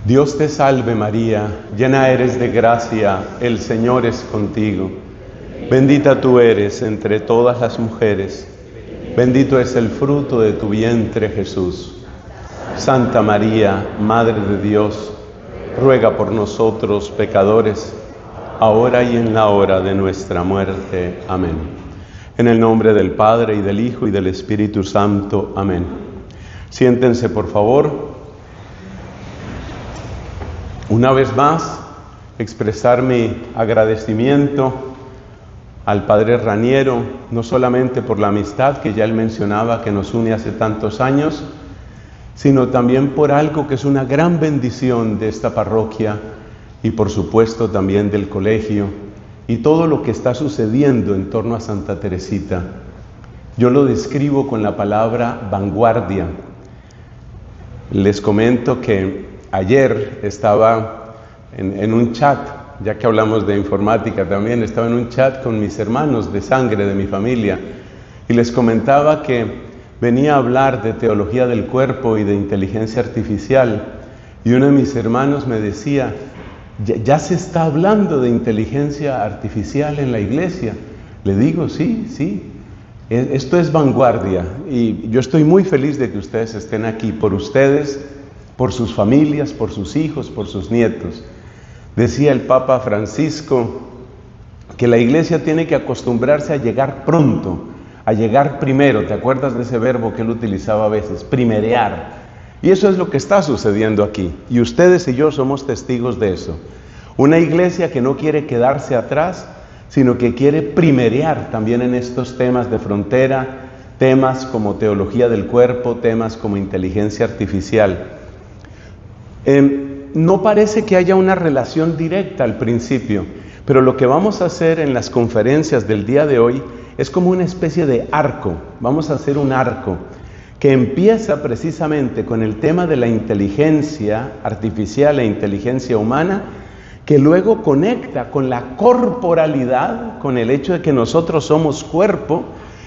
Dios te salve María, llena eres de gracia, el Señor es contigo. Bendita tú eres entre todas las mujeres, bendito es el fruto de tu vientre Jesús. Santa María, Madre de Dios, ruega por nosotros pecadores, ahora y en la hora de nuestra muerte. Amén. En el nombre del Padre, y del Hijo, y del Espíritu Santo. Amén. Siéntense, por favor. Una vez más, expresar mi agradecimiento al Padre Raniero, no solamente por la amistad que ya él mencionaba que nos une hace tantos años, sino también por algo que es una gran bendición de esta parroquia y por supuesto también del colegio y todo lo que está sucediendo en torno a Santa Teresita. Yo lo describo con la palabra vanguardia. Les comento que ayer estaba en un chat, ya que hablamos de informática también, estaba en un chat con mis hermanos de sangre, de mi familia, y les comentaba que venía a hablar de teología del cuerpo y de inteligencia artificial, y uno de mis hermanos me decía, ya se está hablando de inteligencia artificial en la iglesia. Le digo, sí, esto es vanguardia, y yo estoy muy feliz de que ustedes estén aquí, por ustedes, por sus familias, por sus hijos, por sus nietos. Decía el Papa Francisco que la iglesia tiene que acostumbrarse a llegar pronto, a llegar primero. ¿Te acuerdas de ese verbo que él utilizaba a veces? Primerear. Y eso es lo que está sucediendo aquí. Y ustedes y yo somos testigos de eso. Una iglesia que no quiere quedarse atrás, sino que quiere primerear también en estos temas de frontera, temas como teología del cuerpo, temas como inteligencia artificial. No parece que haya una relación directa al principio, pero lo que vamos a hacer en las conferencias del día de hoy es como una especie de arco. Vamos a hacer un arco que empieza precisamente con el tema de la inteligencia artificial e inteligencia humana, que luego conecta con la corporalidad, con el hecho de que nosotros somos cuerpo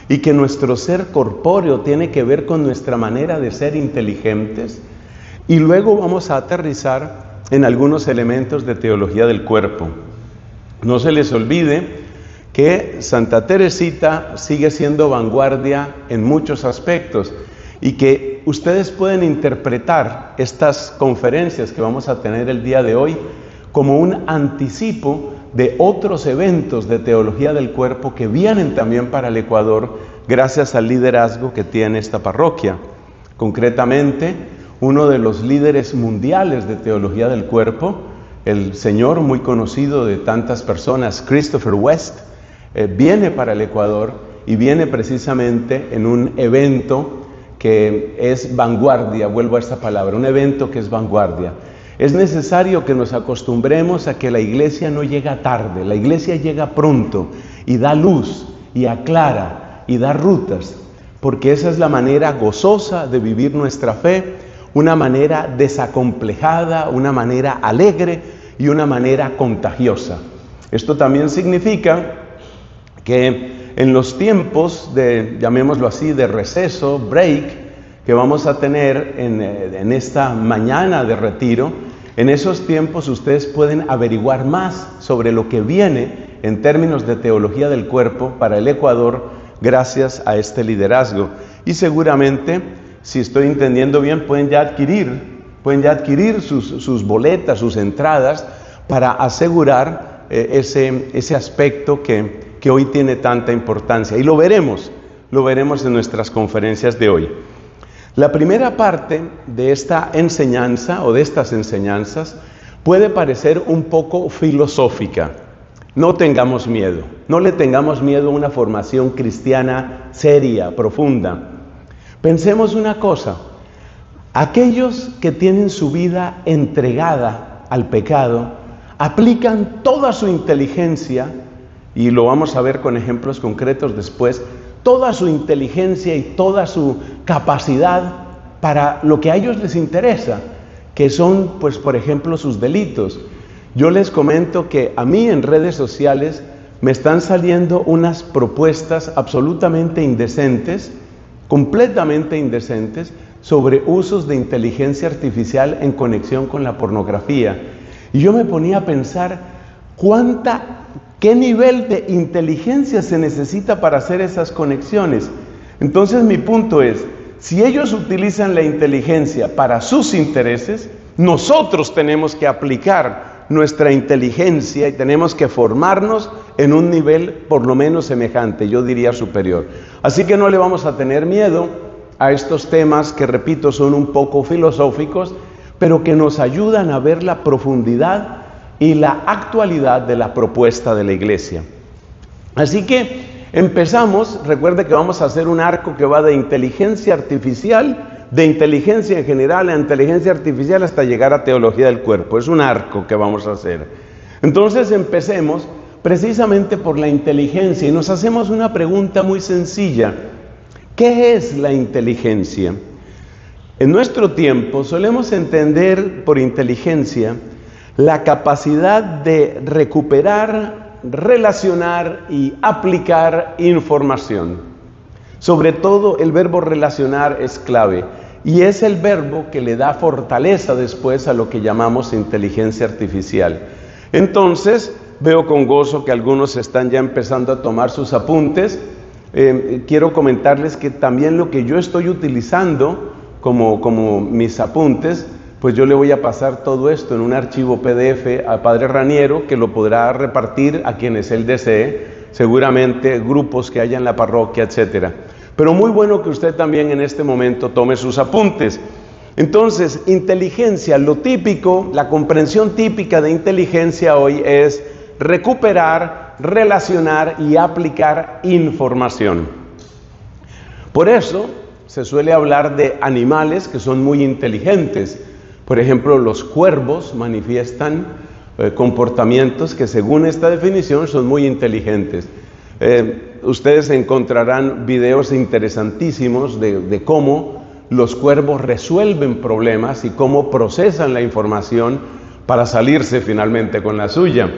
y que nuestro ser corpóreo tiene que ver con nuestra manera de ser inteligentes. Y luego vamos a aterrizar en algunos elementos de teología del cuerpo. No se les olvide que Santa Teresita sigue siendo vanguardia en muchos aspectos y que ustedes pueden interpretar estas conferencias que vamos a tener el día de hoy como un anticipo de otros eventos de teología del cuerpo que vienen también para el Ecuador gracias al liderazgo que tiene esta parroquia. Concretamente, uno de los líderes mundiales de teología del cuerpo, el señor muy conocido de tantas personas, Christopher West, viene para el Ecuador y viene precisamente en un evento que es vanguardia, vuelvo a esta palabra, un evento que es vanguardia. Es necesario que nos acostumbremos a que la iglesia no llega tarde, la iglesia llega pronto y da luz y aclara y da rutas, porque esa es la manera gozosa de vivir nuestra fe, una manera desacomplejada, una manera alegre y una manera contagiosa. Esto también significa que en los tiempos de, llamémoslo así, de receso, break, que vamos a tener en esta mañana de retiro, en esos tiempos ustedes pueden averiguar más sobre lo que viene en términos de teología del cuerpo para el Ecuador gracias a este liderazgo. Y seguramente, si estoy entendiendo bien, pueden ya adquirir sus boletas, sus entradas, para asegurar ese aspecto que hoy tiene tanta importancia. Y lo veremos en nuestras conferencias de hoy. La primera parte de esta enseñanza o de estas enseñanzas puede parecer un poco filosófica. No tengamos miedo, no le tengamos miedo a una formación cristiana seria, profunda. Pensemos una cosa, aquellos que tienen su vida entregada al pecado, aplican toda su inteligencia, y lo vamos a ver con ejemplos concretos después, toda su inteligencia y toda su capacidad para lo que a ellos les interesa, que son, pues, por ejemplo, sus delitos. Yo les comento que a mí en redes sociales me están saliendo unas propuestas absolutamente indecentes, completamente indecentes, sobre usos de inteligencia artificial en conexión con la pornografía. Y yo me ponía a pensar, ¿qué nivel de inteligencia se necesita para hacer esas conexiones? Entonces mi punto es, si ellos utilizan la inteligencia para sus intereses, nosotros tenemos que aplicar nuestra inteligencia y tenemos que formarnos en un nivel por lo menos semejante, yo diría superior. Así que no le vamos a tener miedo a estos temas que, repito, son un poco filosóficos, pero que nos ayudan a ver la profundidad y la actualidad de la propuesta de la iglesia. Así que empezamos. Recuerde que vamos a hacer un arco que va de inteligencia artificial, de inteligencia en general a inteligencia artificial hasta llegar a teología del cuerpo. Es un arco que vamos a hacer. Entonces empecemos precisamente por la inteligencia y nos hacemos una pregunta muy sencilla. ¿Qué es la inteligencia? En nuestro tiempo solemos entender por inteligencia la capacidad de recuperar, relacionar y aplicar información. Sobre todo el verbo relacionar es clave y es el verbo que le da fortaleza después a lo que llamamos inteligencia artificial. Entonces veo con gozo que algunos están ya empezando a tomar sus apuntes. Quiero comentarles que también lo que yo estoy utilizando como mis apuntes, pues yo le voy a pasar todo esto en un archivo PDF a Padre Raniero, que lo podrá repartir a quienes él desee, seguramente grupos que haya en la parroquia, etcétera. Pero muy bueno que usted también en este momento tome sus apuntes. Entonces, inteligencia, lo típico, la comprensión típica de inteligencia hoy es recuperar, relacionar y aplicar información. Por eso se suele hablar de animales que son muy inteligentes. Por ejemplo, los cuervos manifiestan comportamientos que según esta definición son muy inteligentes. Ustedes encontrarán videos interesantísimos de cómo los cuervos resuelven problemas y cómo procesan la información para salirse finalmente con la suya.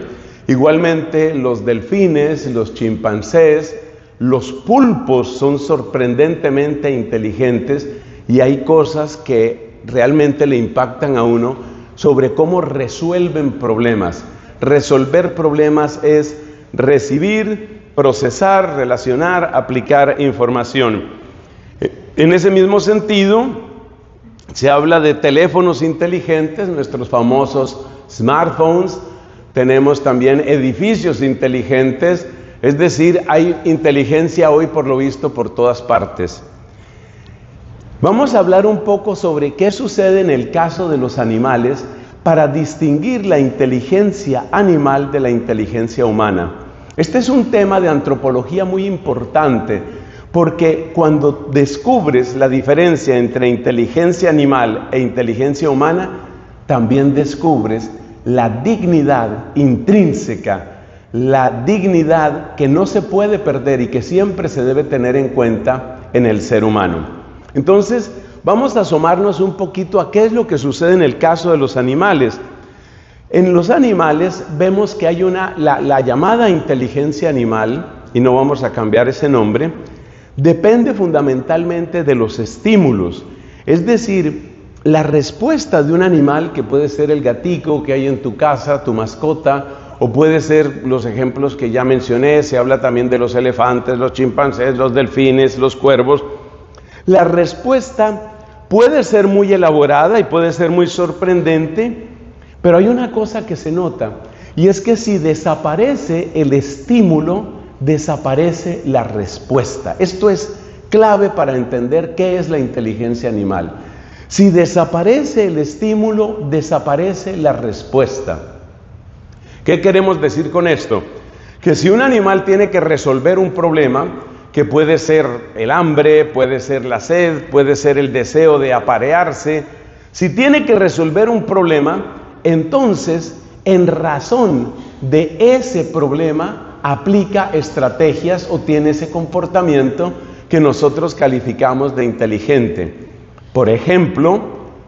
Igualmente los delfines, los chimpancés, los pulpos son sorprendentemente inteligentes y hay cosas que realmente le impactan a uno sobre cómo resuelven problemas. Resolver problemas es recibir, procesar, relacionar, aplicar información. En ese mismo sentido, se habla de teléfonos inteligentes, nuestros famosos smartphones. Tenemos también edificios inteligentes, es decir, hay inteligencia hoy por lo visto por todas partes. Vamos a hablar un poco sobre qué sucede en el caso de los animales para distinguir la inteligencia animal de la inteligencia humana. Este es un tema de antropología muy importante, porque cuando descubres la diferencia entre inteligencia animal e inteligencia humana, también descubres la dignidad intrínseca, la dignidad que no se puede perder y que siempre se debe tener en cuenta en el ser humano. Entonces, vamos a asomarnos un poquito a qué es lo que sucede en el caso de los animales. En los animales vemos que hay la llamada inteligencia animal, y no vamos a cambiar ese nombre, depende fundamentalmente de los estímulos, es decir, la respuesta de un animal, que puede ser el gatico que hay en tu casa, tu mascota, o puede ser los ejemplos que ya mencioné, se habla también de los elefantes, los chimpancés, los delfines, los cuervos. La respuesta puede ser muy elaborada y puede ser muy sorprendente, pero hay una cosa que se nota, y es que si desaparece el estímulo, desaparece la respuesta. Esto es clave para entender qué es la inteligencia animal. Si desaparece el estímulo, desaparece la respuesta. ¿Qué queremos decir con esto? Que si un animal tiene que resolver un problema, que puede ser el hambre, puede ser la sed, puede ser el deseo de aparearse, si tiene que resolver un problema, entonces, en razón de ese problema, aplica estrategias o tiene ese comportamiento que nosotros calificamos de inteligente. Por ejemplo,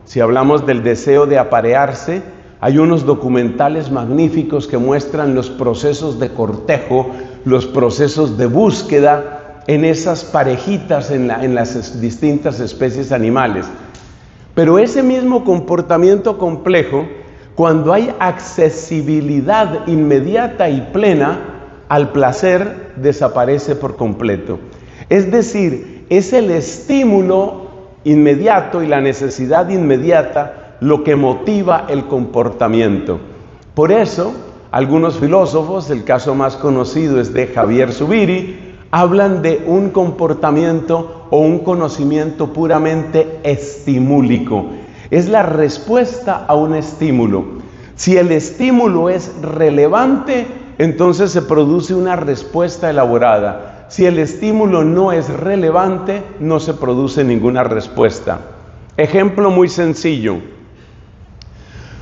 si hablamos del deseo de aparearse, hay unos documentales magníficos que muestran los procesos de cortejo, los procesos de búsqueda en esas parejitas en las distintas especies animales. Pero ese mismo comportamiento complejo, cuando hay accesibilidad inmediata y plena al placer, desaparece por completo. Es decir, es el estímulo inmediato y la necesidad inmediata lo que motiva el comportamiento. Por eso, algunos filósofos, el caso más conocido es de Javier Zubiri, hablan de un comportamiento o un conocimiento puramente estimúlico. Es la respuesta a un estímulo. Si el estímulo es relevante, entonces se produce una respuesta elaborada. Si el estímulo no es relevante, no se produce ninguna respuesta. Ejemplo muy sencillo.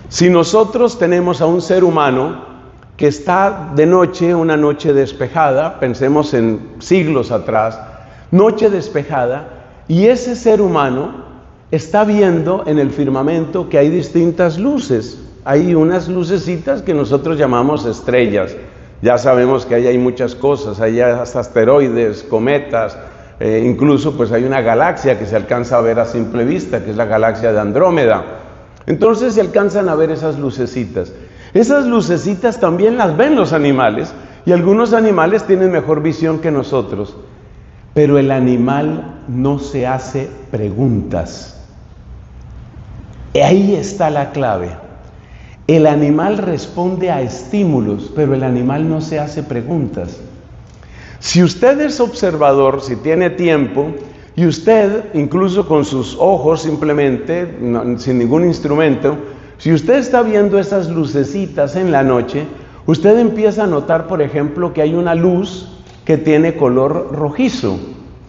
Si nosotros tenemos a un ser humano que está de noche, una noche despejada, pensemos en siglos atrás, noche despejada, y ese ser humano está viendo en el firmamento que hay distintas luces. Hay unas lucecitas que nosotros llamamos estrellas. Ya sabemos que ahí hay muchas cosas, hay hasta asteroides, cometas, incluso pues hay una galaxia que se alcanza a ver a simple vista, que es la galaxia de Andrómeda. Entonces se alcanzan a ver esas lucecitas. Esas lucecitas también las ven los animales, y algunos animales tienen mejor visión que nosotros. Pero el animal no se hace preguntas. Ahí está la clave. El animal responde a estímulos, pero el animal no se hace preguntas. Si usted es observador, si tiene tiempo, y usted, incluso con sus ojos simplemente, sin ningún instrumento, si usted está viendo esas lucecitas en la noche, usted empieza a notar, por ejemplo, que hay una luz que tiene color rojizo.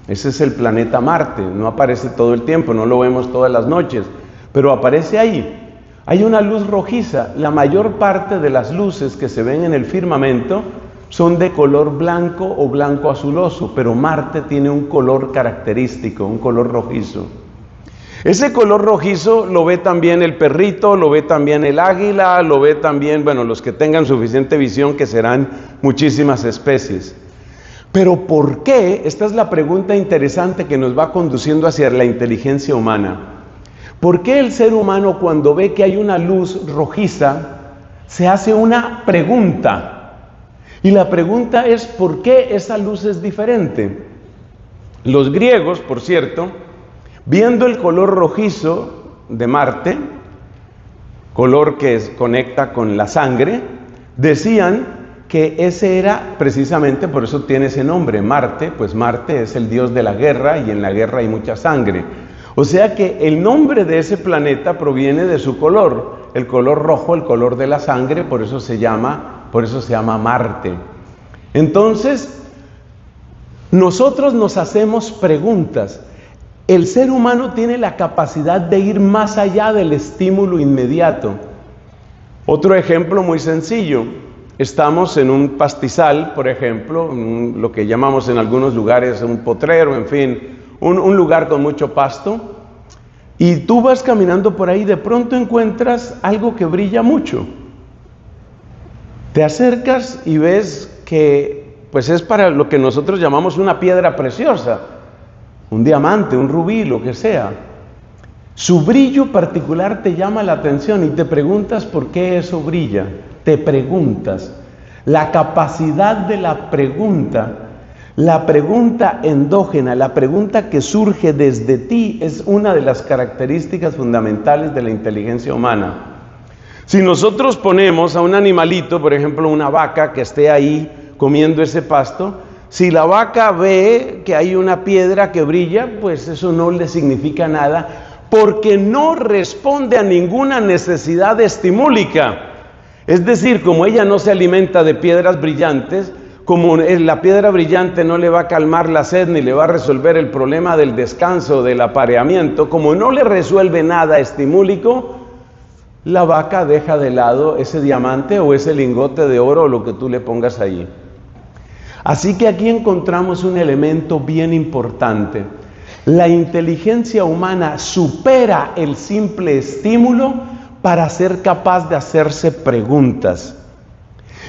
Ese es el planeta Marte, no aparece todo el tiempo, no lo vemos todas las noches, pero aparece ahí. Hay una luz rojiza. La mayor parte de las luces que se ven en el firmamento son de color blanco o blanco azuloso, pero Marte tiene un color característico, un color rojizo. Ese color rojizo lo ve también el perrito, lo ve también el águila, lo ve también, bueno, los que tengan suficiente visión, que serán muchísimas especies. Pero ¿por qué? Esta es la pregunta interesante que nos va conduciendo hacia la inteligencia humana. ¿Por qué el ser humano, cuando ve que hay una luz rojiza, se hace una pregunta? Y la pregunta es, ¿por qué esa luz es diferente? Los griegos, por cierto, viendo el color rojizo de Marte, color que conecta con la sangre, decían que ese era precisamente, por eso tiene ese nombre, Marte, pues Marte es el dios de la guerra, y en la guerra hay mucha sangre. O sea que el nombre de ese planeta proviene de su color, el color rojo, el color de la sangre, por eso se llama Marte. Entonces, nosotros nos hacemos preguntas. El ser humano tiene la capacidad de ir más allá del estímulo inmediato. Otro ejemplo muy sencillo. Estamos en un pastizal, por ejemplo, lo que llamamos en algunos lugares un potrero, en fin, un lugar con mucho pasto, y tú vas caminando por ahí, de pronto encuentras algo que brilla mucho. Te acercas y ves que pues es para lo que nosotros llamamos una piedra preciosa, un diamante, un rubí, lo que sea. Su brillo particular te llama la atención y te preguntas por qué eso brilla. Te preguntas. La capacidad de la pregunta endógena, la pregunta que surge desde ti, es una de las características fundamentales de la inteligencia humana. Si nosotros ponemos a un animalito, por ejemplo una vaca que esté ahí comiendo ese pasto, si la vaca ve que hay una piedra que brilla, pues eso no le significa nada, porque no responde a ninguna necesidad estimúlica. Es decir, como ella no se alimenta de piedras brillantes, como la piedra brillante no le va a calmar la sed ni le va a resolver el problema del descanso, del apareamiento, como no le resuelve nada estimúlico, la vaca deja de lado ese diamante o ese lingote de oro o lo que tú le pongas allí. Así que aquí encontramos un elemento bien importante. La inteligencia humana supera el simple estímulo para ser capaz de hacerse preguntas.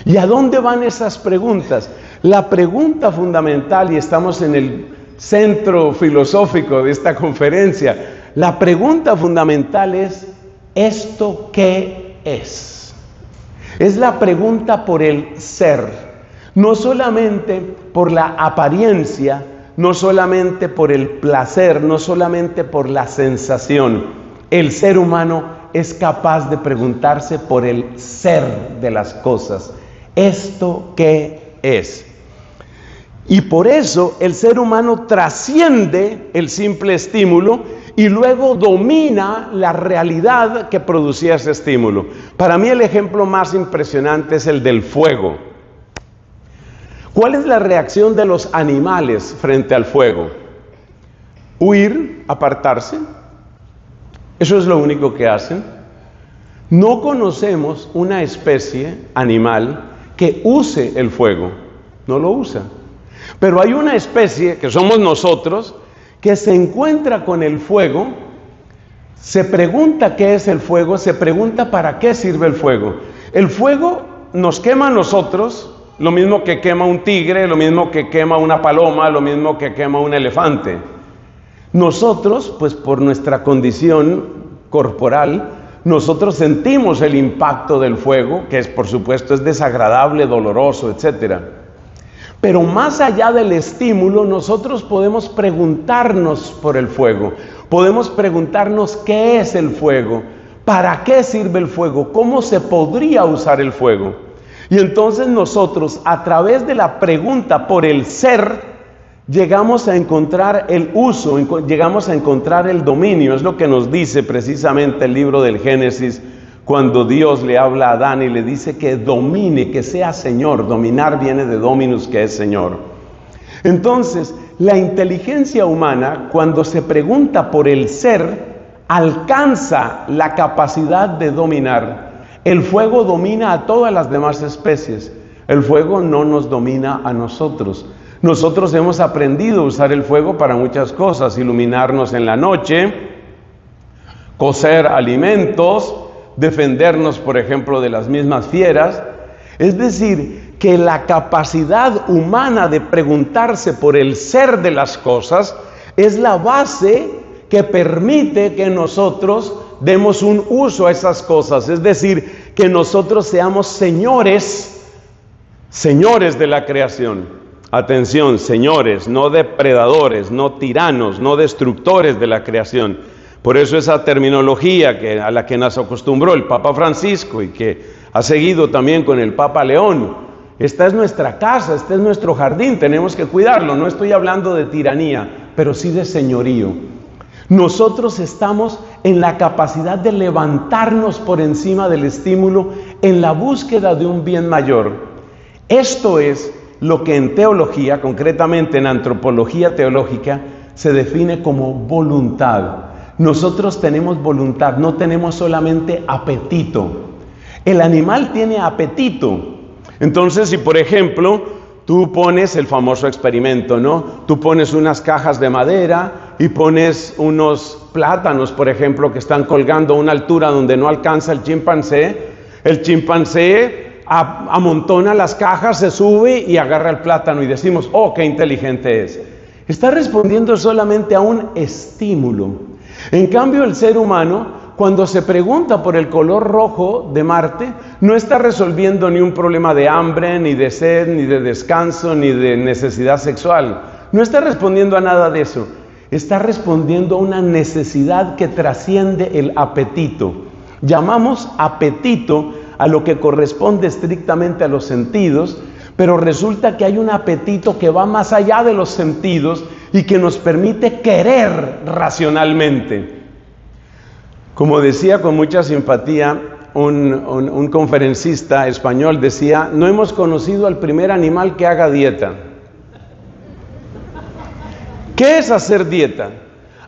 ¿Y a dónde van esas preguntas? La pregunta fundamental, y estamos en el centro filosófico de esta conferencia, La pregunta fundamental es, ¿esto qué es? Es la pregunta por el ser, no solamente por la apariencia, no solamente por el placer, no solamente por la sensación. El ser humano es capaz de preguntarse por el ser de las cosas. ¿Esto qué es? Y por eso el ser humano trasciende el simple estímulo y luego domina la realidad que producía ese estímulo. Para mí el ejemplo más impresionante es el del fuego. ¿Cuál es la reacción de los animales frente al fuego? Huir, apartarse. Eso es lo único que hacen. No conocemos una especie animal que use el fuego. No lo usa. Pero hay una especie, que somos nosotros, que se encuentra con el fuego, se pregunta qué es el fuego, se pregunta para qué sirve el fuego. El fuego nos quema a nosotros, lo mismo que quema un tigre, lo mismo que quema una paloma, lo mismo que quema un elefante. Nosotros, pues por nuestra condición corporal, nosotros sentimos el impacto del fuego, que es, por supuesto, es desagradable, doloroso, etcétera. Pero más allá del estímulo, nosotros podemos preguntarnos por el fuego. Podemos preguntarnos qué es el fuego, para qué sirve el fuego, cómo se podría usar el fuego. Y entonces nosotros, a través de la pregunta por el ser, llegamos a encontrar el uso, llegamos a encontrar el dominio. Es lo que nos dice precisamente el libro del Génesis, cuando Dios le habla a Adán y le dice que domine, que sea Señor. Dominar viene de dominus, que es Señor. Entonces, la inteligencia humana, cuando se pregunta por el ser, alcanza la capacidad de dominar. El fuego domina a todas las demás especies. El fuego no nos domina a nosotros. Nosotros hemos aprendido a usar el fuego para muchas cosas: iluminarnos en la noche, cocer alimentos, defendernos, por ejemplo, de las mismas fieras. Es decir, que la capacidad humana de preguntarse por el ser de las cosas es la base que permite que nosotros demos un uso a esas cosas. Es decir, que nosotros seamos señores de la creación. Atención, señores, no depredadores, no tiranos, no destructores de la creación. Por eso esa terminología a la que nos acostumbró el Papa Francisco y que ha seguido también con el Papa León. Esta es nuestra casa, este es nuestro jardín, tenemos que cuidarlo. No estoy hablando de tiranía, pero sí de señorío. Nosotros estamos en la capacidad de levantarnos por encima del estímulo en la búsqueda de un bien mayor. Esto es lo que en teología, concretamente en antropología teológica, se define como voluntad. Nosotros tenemos voluntad, no tenemos solamente apetito. El animal tiene apetito. Entonces, si por ejemplo, tú pones el famoso experimento, ¿no? Tú pones unas cajas de madera y pones unos plátanos, por ejemplo, que están colgando a una altura donde no alcanza el chimpancé amontona las cajas, se sube y agarra el plátano y decimos, ¡oh, qué inteligente es! Está respondiendo solamente a un estímulo. En cambio, el ser humano, cuando se pregunta por el color rojo de Marte, no está resolviendo ni un problema de hambre, ni de sed, ni de descanso, ni de necesidad sexual. No está respondiendo a nada de eso. Está respondiendo a una necesidad que trasciende el apetito. Llamamos apetito a lo que corresponde estrictamente a los sentidos, pero resulta que hay un apetito que va más allá de los sentidos y que nos permite querer racionalmente. Como decía con mucha simpatía un conferencista español, decía, no hemos conocido al primer animal que haga dieta. ¿Qué es hacer dieta?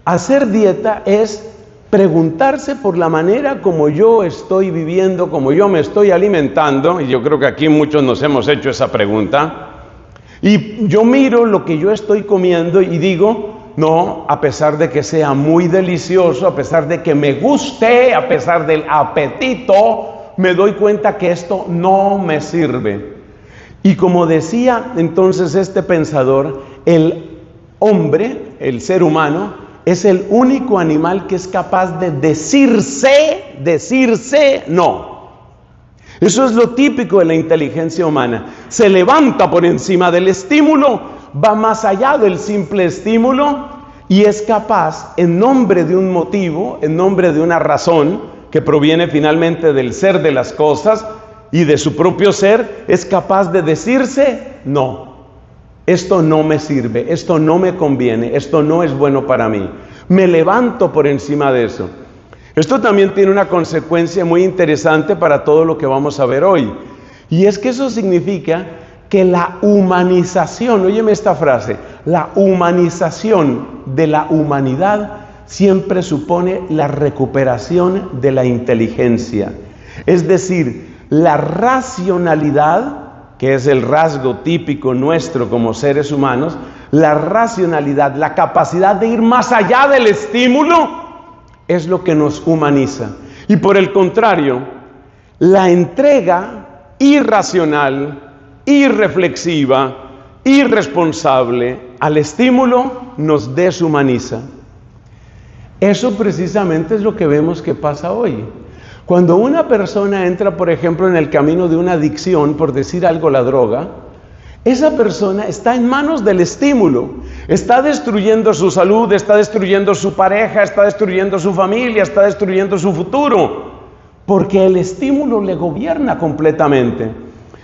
Hacer dieta es preguntarse por la manera como yo estoy viviendo, como yo me estoy alimentando, y yo creo que aquí muchos nos hemos hecho esa pregunta, y yo miro lo que yo estoy comiendo y digo, no, a pesar de que sea muy delicioso, a pesar de que me guste, a pesar del apetito, me doy cuenta que esto no me sirve. Y como decía entonces este pensador, el hombre, el ser humano, es el único animal que es capaz de decirse no. Eso es lo típico de la inteligencia humana. Se levanta por encima del estímulo, va más allá del simple estímulo y es capaz, en nombre de un motivo, en nombre de una razón que proviene finalmente del ser de las cosas y de su propio ser, es capaz de decirse no. Esto no me sirve, esto no me conviene, esto no es bueno para mí. Me levanto por encima de eso. Esto también tiene una consecuencia muy interesante para todo lo que vamos a ver hoy. Y es que eso significa que la humanización, óyeme esta frase, la humanización de la humanidad siempre supone la recuperación de la inteligencia. Es decir, la racionalidad, que es el rasgo típico nuestro como seres humanos, la racionalidad, la capacidad de ir más allá del estímulo, es lo que nos humaniza. Y por el contrario, la entrega irracional, irreflexiva, irresponsable al estímulo nos deshumaniza. Eso precisamente es lo que vemos que pasa hoy. Cuando una persona entra, por ejemplo, en el camino de una adicción, por decir algo, la droga, esa persona está en manos del estímulo, está destruyendo su salud, está destruyendo su pareja, está destruyendo su familia, está destruyendo su futuro, porque el estímulo le gobierna completamente.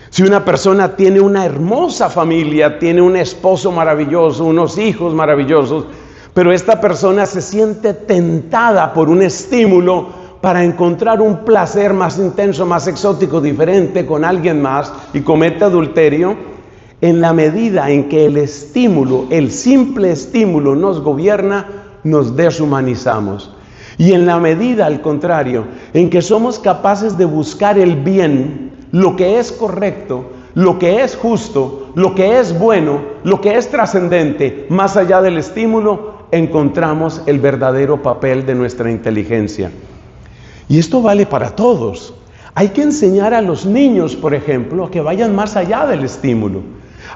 Si una persona tiene una hermosa familia, tiene un esposo maravilloso, unos hijos maravillosos, pero esta persona se siente tentada por un estímulo para encontrar un placer más intenso, más exótico, diferente con alguien más y comete adulterio, en la medida en que el estímulo, el simple estímulo nos gobierna, nos deshumanizamos. Y en la medida, al contrario, en que somos capaces de buscar el bien, lo que es correcto, lo que es justo, lo que es bueno, lo que es trascendente, más allá del estímulo, encontramos el verdadero papel de nuestra inteligencia. Y esto vale para todos. Hay que enseñar a los niños, por ejemplo, a que vayan más allá del estímulo.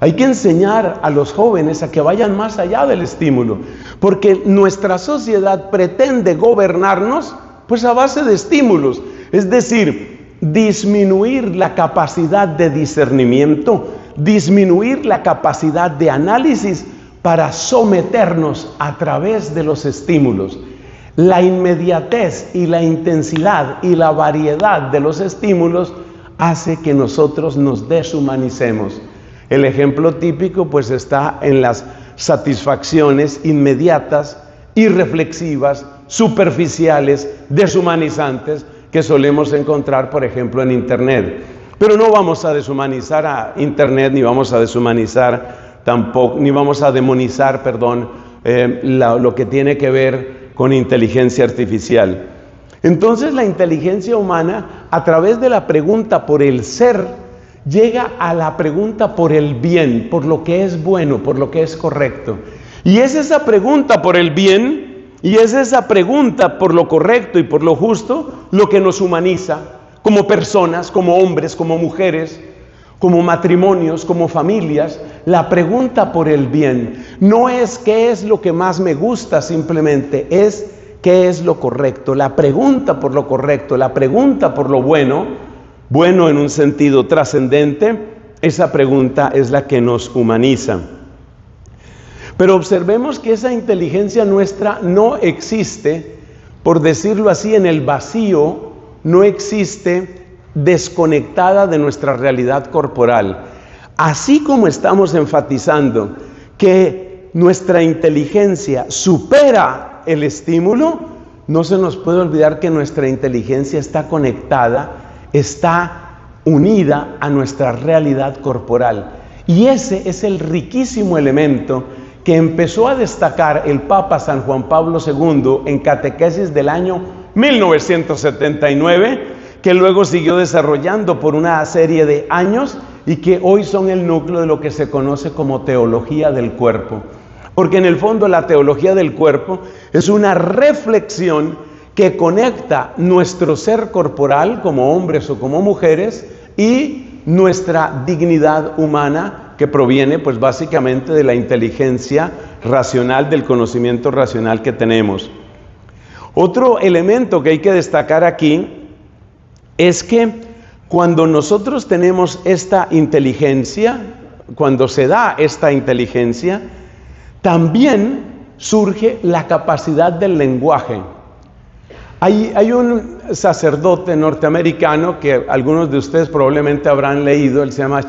Hay que enseñar a los jóvenes a que vayan más allá del estímulo, porque nuestra sociedad pretende gobernarnos pues a base de estímulos, es decir, disminuir la capacidad de discernimiento, disminuir la capacidad de análisis para someternos a través de los estímulos. La inmediatez y la intensidad y la variedad de los estímulos hace que nosotros nos deshumanicemos. El ejemplo típico pues está en las satisfacciones inmediatas, irreflexivas, superficiales, deshumanizantes que solemos encontrar, por ejemplo, en Internet. Pero no vamos a deshumanizar a Internet, ni vamos a deshumanizar tampoco, ni vamos a demonizar, lo que tiene que ver con inteligencia artificial. Entonces la inteligencia humana, a través de la pregunta por el ser, llega a la pregunta por el bien, por lo que es bueno, por lo que es correcto. Y es esa pregunta por el bien, y es esa pregunta por lo correcto y por lo justo, lo que nos humaniza como personas, como hombres, como mujeres, como matrimonios, como familias. La pregunta por el bien no es qué es lo que más me gusta simplemente, es qué es lo correcto. La pregunta por lo correcto, la pregunta por lo bueno, bueno en un sentido trascendente, esa pregunta es la que nos humaniza. Pero observemos que esa inteligencia nuestra no existe, por decirlo así, en el vacío, no existe desconectada de nuestra realidad corporal. Así como estamos enfatizando que nuestra inteligencia supera el estímulo, no se nos puede olvidar que nuestra inteligencia está conectada, está unida a nuestra realidad corporal. Y ese es el riquísimo elemento que empezó a destacar el Papa San Juan Pablo II en catequesis del año 1979, que luego siguió desarrollando por una serie de años y que hoy son el núcleo de lo que se conoce como teología del cuerpo. Porque en el fondo la teología del cuerpo es una reflexión que conecta nuestro ser corporal como hombres o como mujeres y nuestra dignidad humana que proviene pues básicamente de la inteligencia racional, del conocimiento racional que tenemos. Otro elemento que hay que destacar aquí es que cuando nosotros tenemos esta inteligencia, cuando se da esta inteligencia, también surge la capacidad del lenguaje. Hay un sacerdote norteamericano que algunos de ustedes probablemente habrán leído, él se llama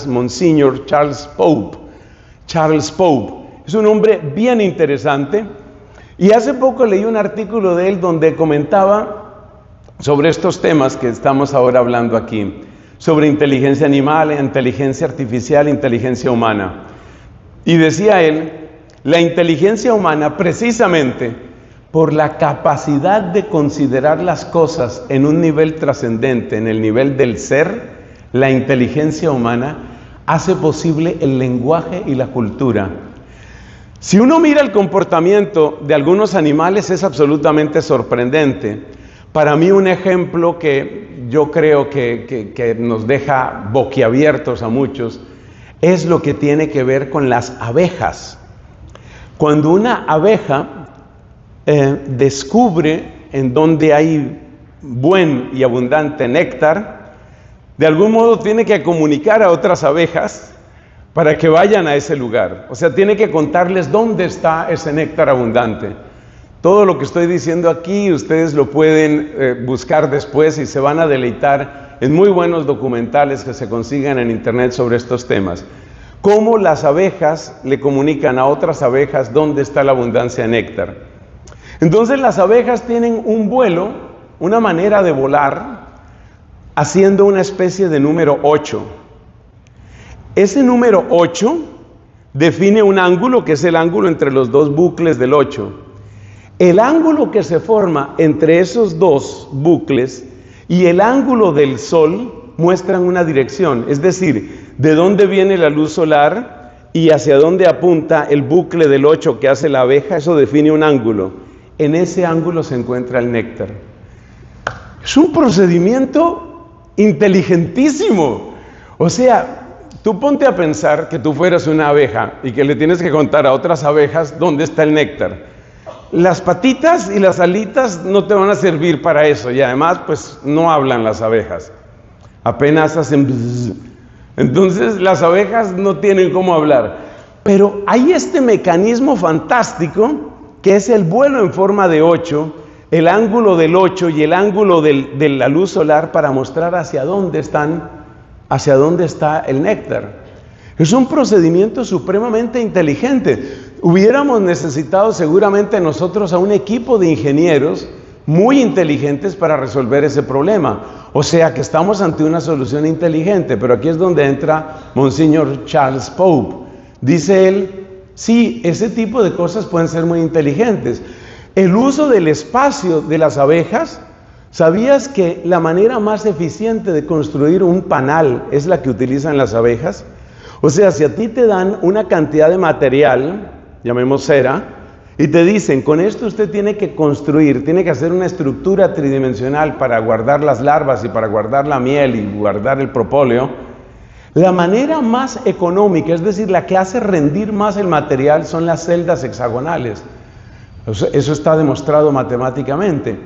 Monsignor Charles Pope. Charles Pope. Es un hombre bien interesante y hace poco leí un artículo de él donde comentaba sobre estos temas que estamos ahora hablando aquí, sobre inteligencia animal, inteligencia artificial, inteligencia humana. Y decía él, la inteligencia humana precisamente por la capacidad de considerar las cosas en un nivel trascendente, en el nivel del ser, la inteligencia humana hace posible el lenguaje y la cultura. Si uno mira el comportamiento de algunos animales es absolutamente sorprendente. Para mí un ejemplo que yo creo que nos deja boquiabiertos a muchos es lo que tiene que ver con las abejas. Cuando una abeja descubre en donde hay buen y abundante néctar, de algún modo tiene que comunicar a otras abejas para que vayan a ese lugar. O sea, tiene que contarles dónde está ese néctar abundante. Todo lo que estoy diciendo aquí, ustedes lo pueden buscar después y se van a deleitar en muy buenos documentales que se consigan en internet sobre estos temas. Cómo las abejas le comunican a otras abejas dónde está la abundancia de néctar. Entonces las abejas tienen un vuelo, una manera de volar, haciendo una especie de número 8. Ese número 8 define un ángulo que es el ángulo entre los dos bucles del 8. El ángulo que se forma entre esos dos bucles y el ángulo del Sol muestran una dirección, es decir, de dónde viene la luz solar y hacia dónde apunta el bucle del 8 que hace la abeja, eso define un ángulo. En ese ángulo se encuentra el néctar. Es un procedimiento inteligentísimo. O sea, tú ponte a pensar que tú fueras una abeja y que le tienes que contar a otras abejas dónde está el néctar. Las patitas y las alitas no te van a servir para eso y además pues no hablan las abejas, apenas hacen bzz. Entonces las abejas no tienen cómo hablar, pero hay este mecanismo fantástico que es el vuelo en forma de 8, el ángulo del 8 y el ángulo de la luz solar para mostrar hacia dónde está el néctar. Es un procedimiento supremamente inteligente. Hubiéramos necesitado seguramente nosotros a un equipo de ingenieros muy inteligentes para resolver ese problema. O sea que estamos ante una solución inteligente, pero aquí es donde entra Monsignor Charles Pope. Dice él, sí, ese tipo de cosas pueden ser muy inteligentes. El uso del espacio de las abejas, ¿sabías que la manera más eficiente de construir un panal es la que utilizan las abejas? O sea, si a ti te dan una cantidad de material, llamemos cera, y te dicen, con esto usted tiene que construir, tiene que hacer una estructura tridimensional para guardar las larvas y para guardar la miel y guardar el propóleo, la manera más económica, es decir, la que hace rendir más el material, son las celdas hexagonales. Eso está demostrado matemáticamente.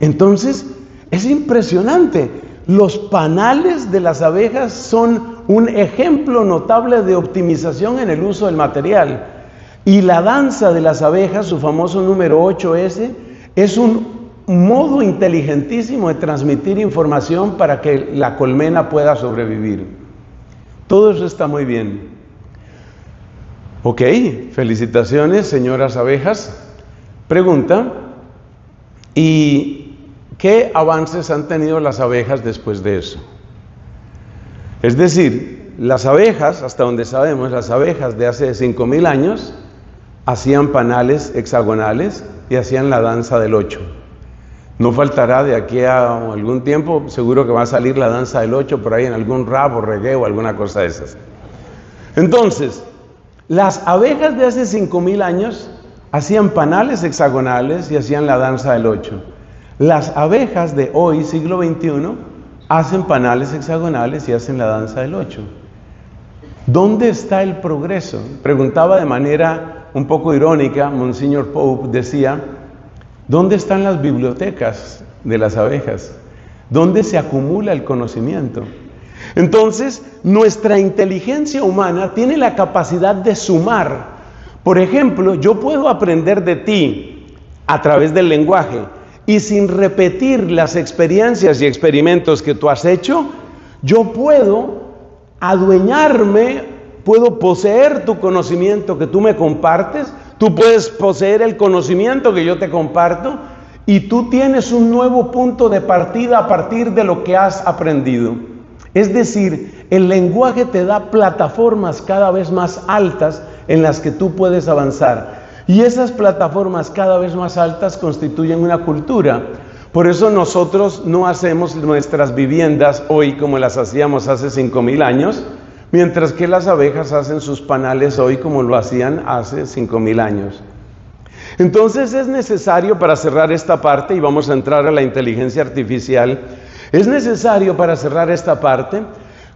Entonces, es impresionante. Los panales de las abejas son un ejemplo notable de optimización en el uso del material. Y la danza de las abejas, su famoso número 8S, es un modo inteligentísimo de transmitir información para que la colmena pueda sobrevivir. Todo eso está muy bien. Ok, felicitaciones, señoras abejas. Pregunta, ¿y qué avances han tenido las abejas después de eso? Es decir, las abejas, hasta donde sabemos, las abejas de hace 5,000 años hacían panales hexagonales y hacían la danza del 8. No faltará de aquí a algún tiempo, seguro que va a salir la danza del 8 por ahí en algún rap o reggae o alguna cosa de esas. Entonces, las abejas de hace 5,000 años hacían panales hexagonales y hacían la danza del 8. Las abejas de hoy, siglo XXI, hacen panales hexagonales y hacen la danza del 8. ¿Dónde está el progreso? Preguntaba de manera un poco irónica, Monsignor Pope decía: ¿dónde están las bibliotecas de las abejas? ¿Dónde se acumula el conocimiento? Entonces, nuestra inteligencia humana tiene la capacidad de sumar. Por ejemplo, yo puedo aprender de ti a través del lenguaje, y sin repetir las experiencias y experimentos que tú has hecho, yo puedo adueñarme, puedo poseer tu conocimiento que tú me compartes, tú puedes poseer el conocimiento que yo te comparto, y tú tienes un nuevo punto de partida a partir de lo que has aprendido. Es decir, el lenguaje te da plataformas cada vez más altas en las que tú puedes avanzar. Y esas plataformas cada vez más altas constituyen una cultura. Por eso nosotros no hacemos nuestras viviendas hoy como las hacíamos hace 5,000 años, mientras que las abejas hacen sus panales hoy como lo hacían hace 5,000 años. Entonces es necesario, para cerrar esta parte, y vamos a entrar a la inteligencia artificial, es necesario para cerrar esta parte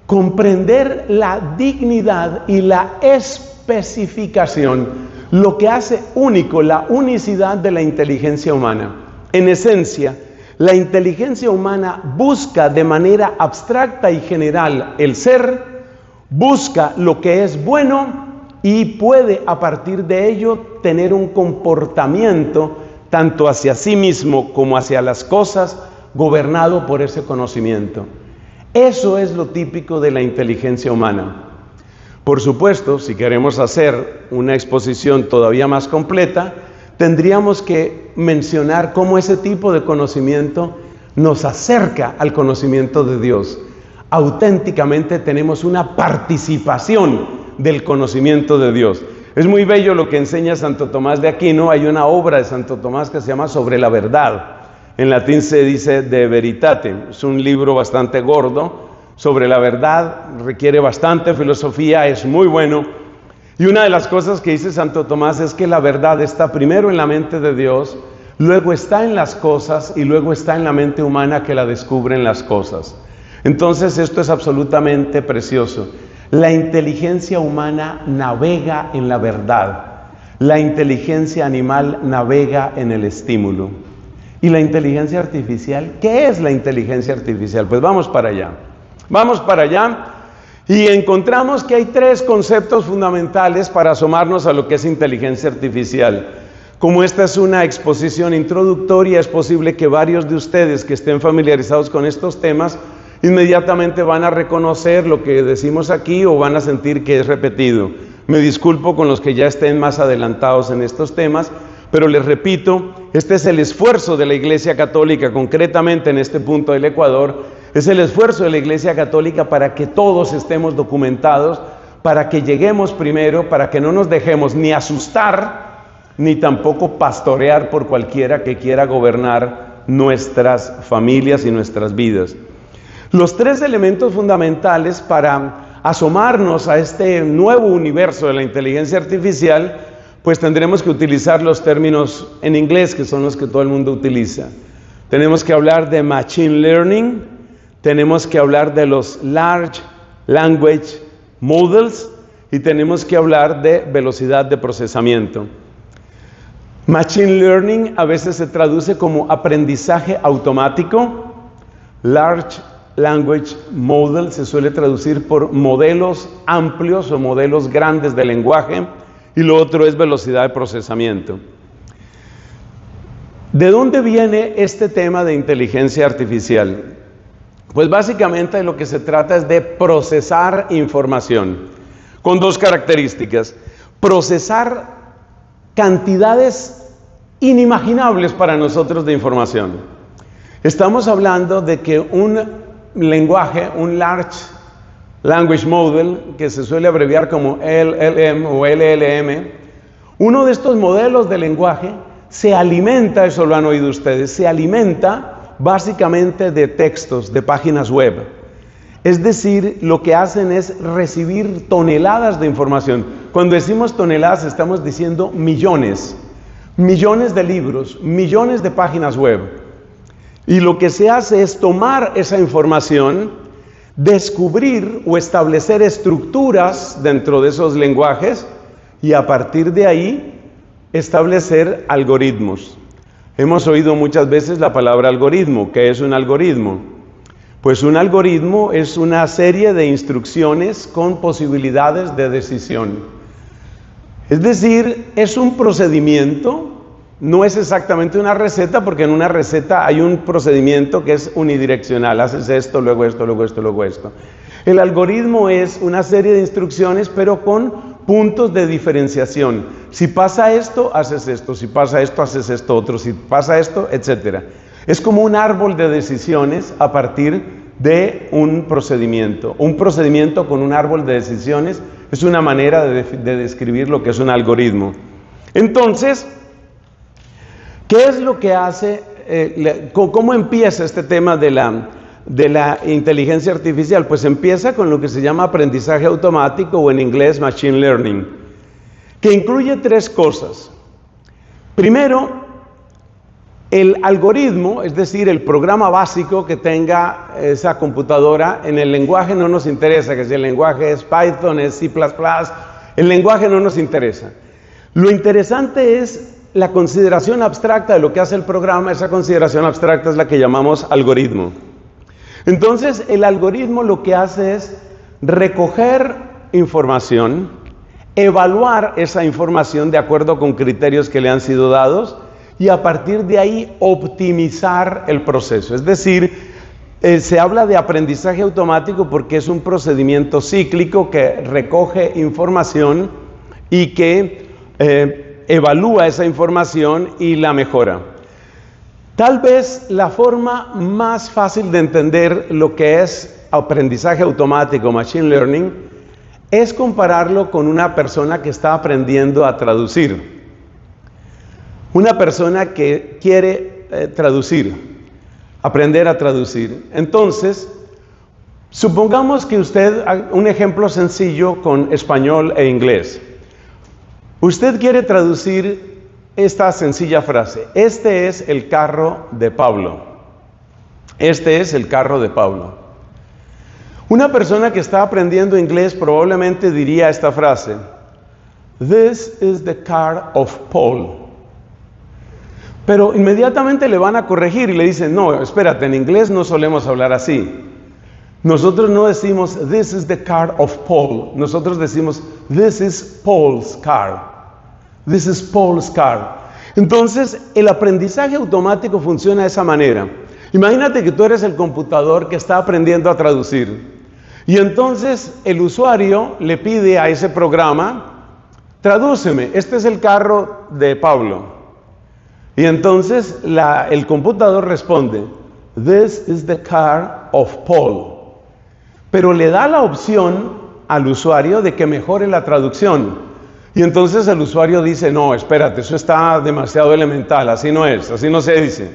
comprender la dignidad y la especificación, lo que hace único, la unicidad de la inteligencia humana. En esencia, la inteligencia humana busca de manera abstracta y general el ser, busca lo que es bueno y puede a partir de ello tener un comportamiento tanto hacia sí mismo como hacia las cosas, gobernado por ese conocimiento. Eso es lo típico de la inteligencia humana. Por supuesto, si queremos hacer una exposición todavía más completa, tendríamos que mencionar cómo ese tipo de conocimiento nos acerca al conocimiento de Dios. Auténticamente tenemos una participación del conocimiento de Dios. Es muy bello lo que enseña Santo Tomás de Aquino. Hay una obra de Santo Tomás que se llama Sobre la Verdad. En latín se dice De Veritate. Es un libro bastante gordo sobre la verdad, requiere bastante filosofía, es muy bueno. Y una de las cosas que dice Santo Tomás es que la verdad está primero en la mente de Dios, luego está en las cosas y luego está en la mente humana que la descubren las cosas. Entonces esto es absolutamente precioso. La inteligencia humana navega en la verdad. La inteligencia animal navega en el estímulo. ¿Y la inteligencia artificial? ¿Qué es la inteligencia artificial? Pues vamos para allá. Vamos para allá y encontramos que hay 3 conceptos fundamentales para asomarnos a lo que es inteligencia artificial. Como esta es una exposición introductoria, es posible que varios de ustedes que estén familiarizados con estos temas inmediatamente van a reconocer lo que decimos aquí o van a sentir que es repetido. Me disculpo con los que ya estén más adelantados en estos temas, pero les repito, este es el esfuerzo de la Iglesia Católica, concretamente en este punto del Ecuador. Es el esfuerzo de la Iglesia Católica para que todos estemos documentados, para que lleguemos primero, para que no nos dejemos ni asustar, ni tampoco pastorear por cualquiera que quiera gobernar nuestras familias y nuestras vidas. Los 3 elementos fundamentales para asomarnos a este nuevo universo de la inteligencia artificial, pues tendremos que utilizar los términos en inglés, que son los que todo el mundo utiliza. Tenemos que hablar de Machine Learning, tenemos que hablar de los Large Language Models y tenemos que hablar de velocidad de procesamiento. Machine Learning a veces se traduce como aprendizaje automático. Large Language Model se suele traducir por modelos amplios o modelos grandes de lenguaje, y lo otro es velocidad de procesamiento. ¿De dónde viene este tema de inteligencia artificial? Pues básicamente lo que se trata es de procesar información, con 2 características. Procesar cantidades inimaginables para nosotros de información. Estamos hablando de que un lenguaje, un Large Language Model, que se suele abreviar como LLM o LLM, uno de estos modelos de lenguaje se alimenta, eso lo han oído ustedes, se alimenta básicamente de textos, de páginas web. Es decir, lo que hacen es recibir toneladas de información. Cuando decimos toneladas estamos diciendo millones, millones de libros, millones de páginas web. Y lo que se hace es tomar esa información, descubrir o establecer estructuras dentro de esos lenguajes y a partir de ahí establecer algoritmos. Hemos oído muchas veces la palabra algoritmo. ¿Qué es un algoritmo? Pues un algoritmo es una serie de instrucciones con posibilidades de decisión. Es decir, es un procedimiento, no es exactamente una receta, porque en una receta hay un procedimiento que es unidireccional. Haces esto, luego esto, luego esto, luego esto. El algoritmo es una serie de instrucciones, pero con puntos de diferenciación. Si pasa esto, haces esto. Si pasa esto, haces esto otro. Si pasa esto, etc. Es como un árbol de decisiones a partir de un procedimiento. Un procedimiento con un árbol de decisiones es una manera de describir lo que es un algoritmo. Entonces, ¿qué es lo que hace? ¿Cómo empieza este tema de la inteligencia artificial? Pues empieza con lo que se llama aprendizaje automático, o en inglés machine learning, que incluye tres cosas. Primero, el algoritmo, es decir, el programa básico que tenga esa computadora. En el lenguaje no nos interesa, que si el lenguaje es Python, es C++, el lenguaje no nos interesa. Lo interesante es la consideración abstracta de lo que hace el programa. Esa consideración abstracta es la que llamamos algoritmo. Entonces, el algoritmo lo que hace es recoger información, evaluar esa información de acuerdo con criterios que le han sido dados, y a partir de ahí optimizar el proceso. Es decir, se habla de aprendizaje automático porque es un procedimiento cíclico que recoge información y que evalúa esa información y la mejora. Tal vez la forma más fácil de entender lo que es aprendizaje automático, machine learning, es compararlo con una persona que está aprendiendo a traducir. Una persona que quiere aprender a traducir. Entonces, supongamos que usted, un ejemplo sencillo con español e inglés. Usted quiere traducir esta sencilla frase: este es el carro de Pablo. Este es el carro de Pablo. Una persona que está aprendiendo inglés probablemente diría esta frase: this is the car of Paul. Pero inmediatamente le van a corregir y le dicen: no, espérate, en inglés no solemos hablar así. Nosotros no decimos this is the car of Paul. Nosotros decimos this is Paul's car. This is Paul's car. Entonces, el aprendizaje automático funciona de esa manera. Imagínate que tú eres el computador que está aprendiendo a traducir. Y entonces el usuario le pide a ese programa: tradúceme, este es el carro de Pablo. Y entonces el computador responde: this is the car of Paul. Pero le da la opción al usuario de que mejore la traducción. Y entonces el usuario dice: no, espérate, eso está demasiado elemental, así no es, así no se dice.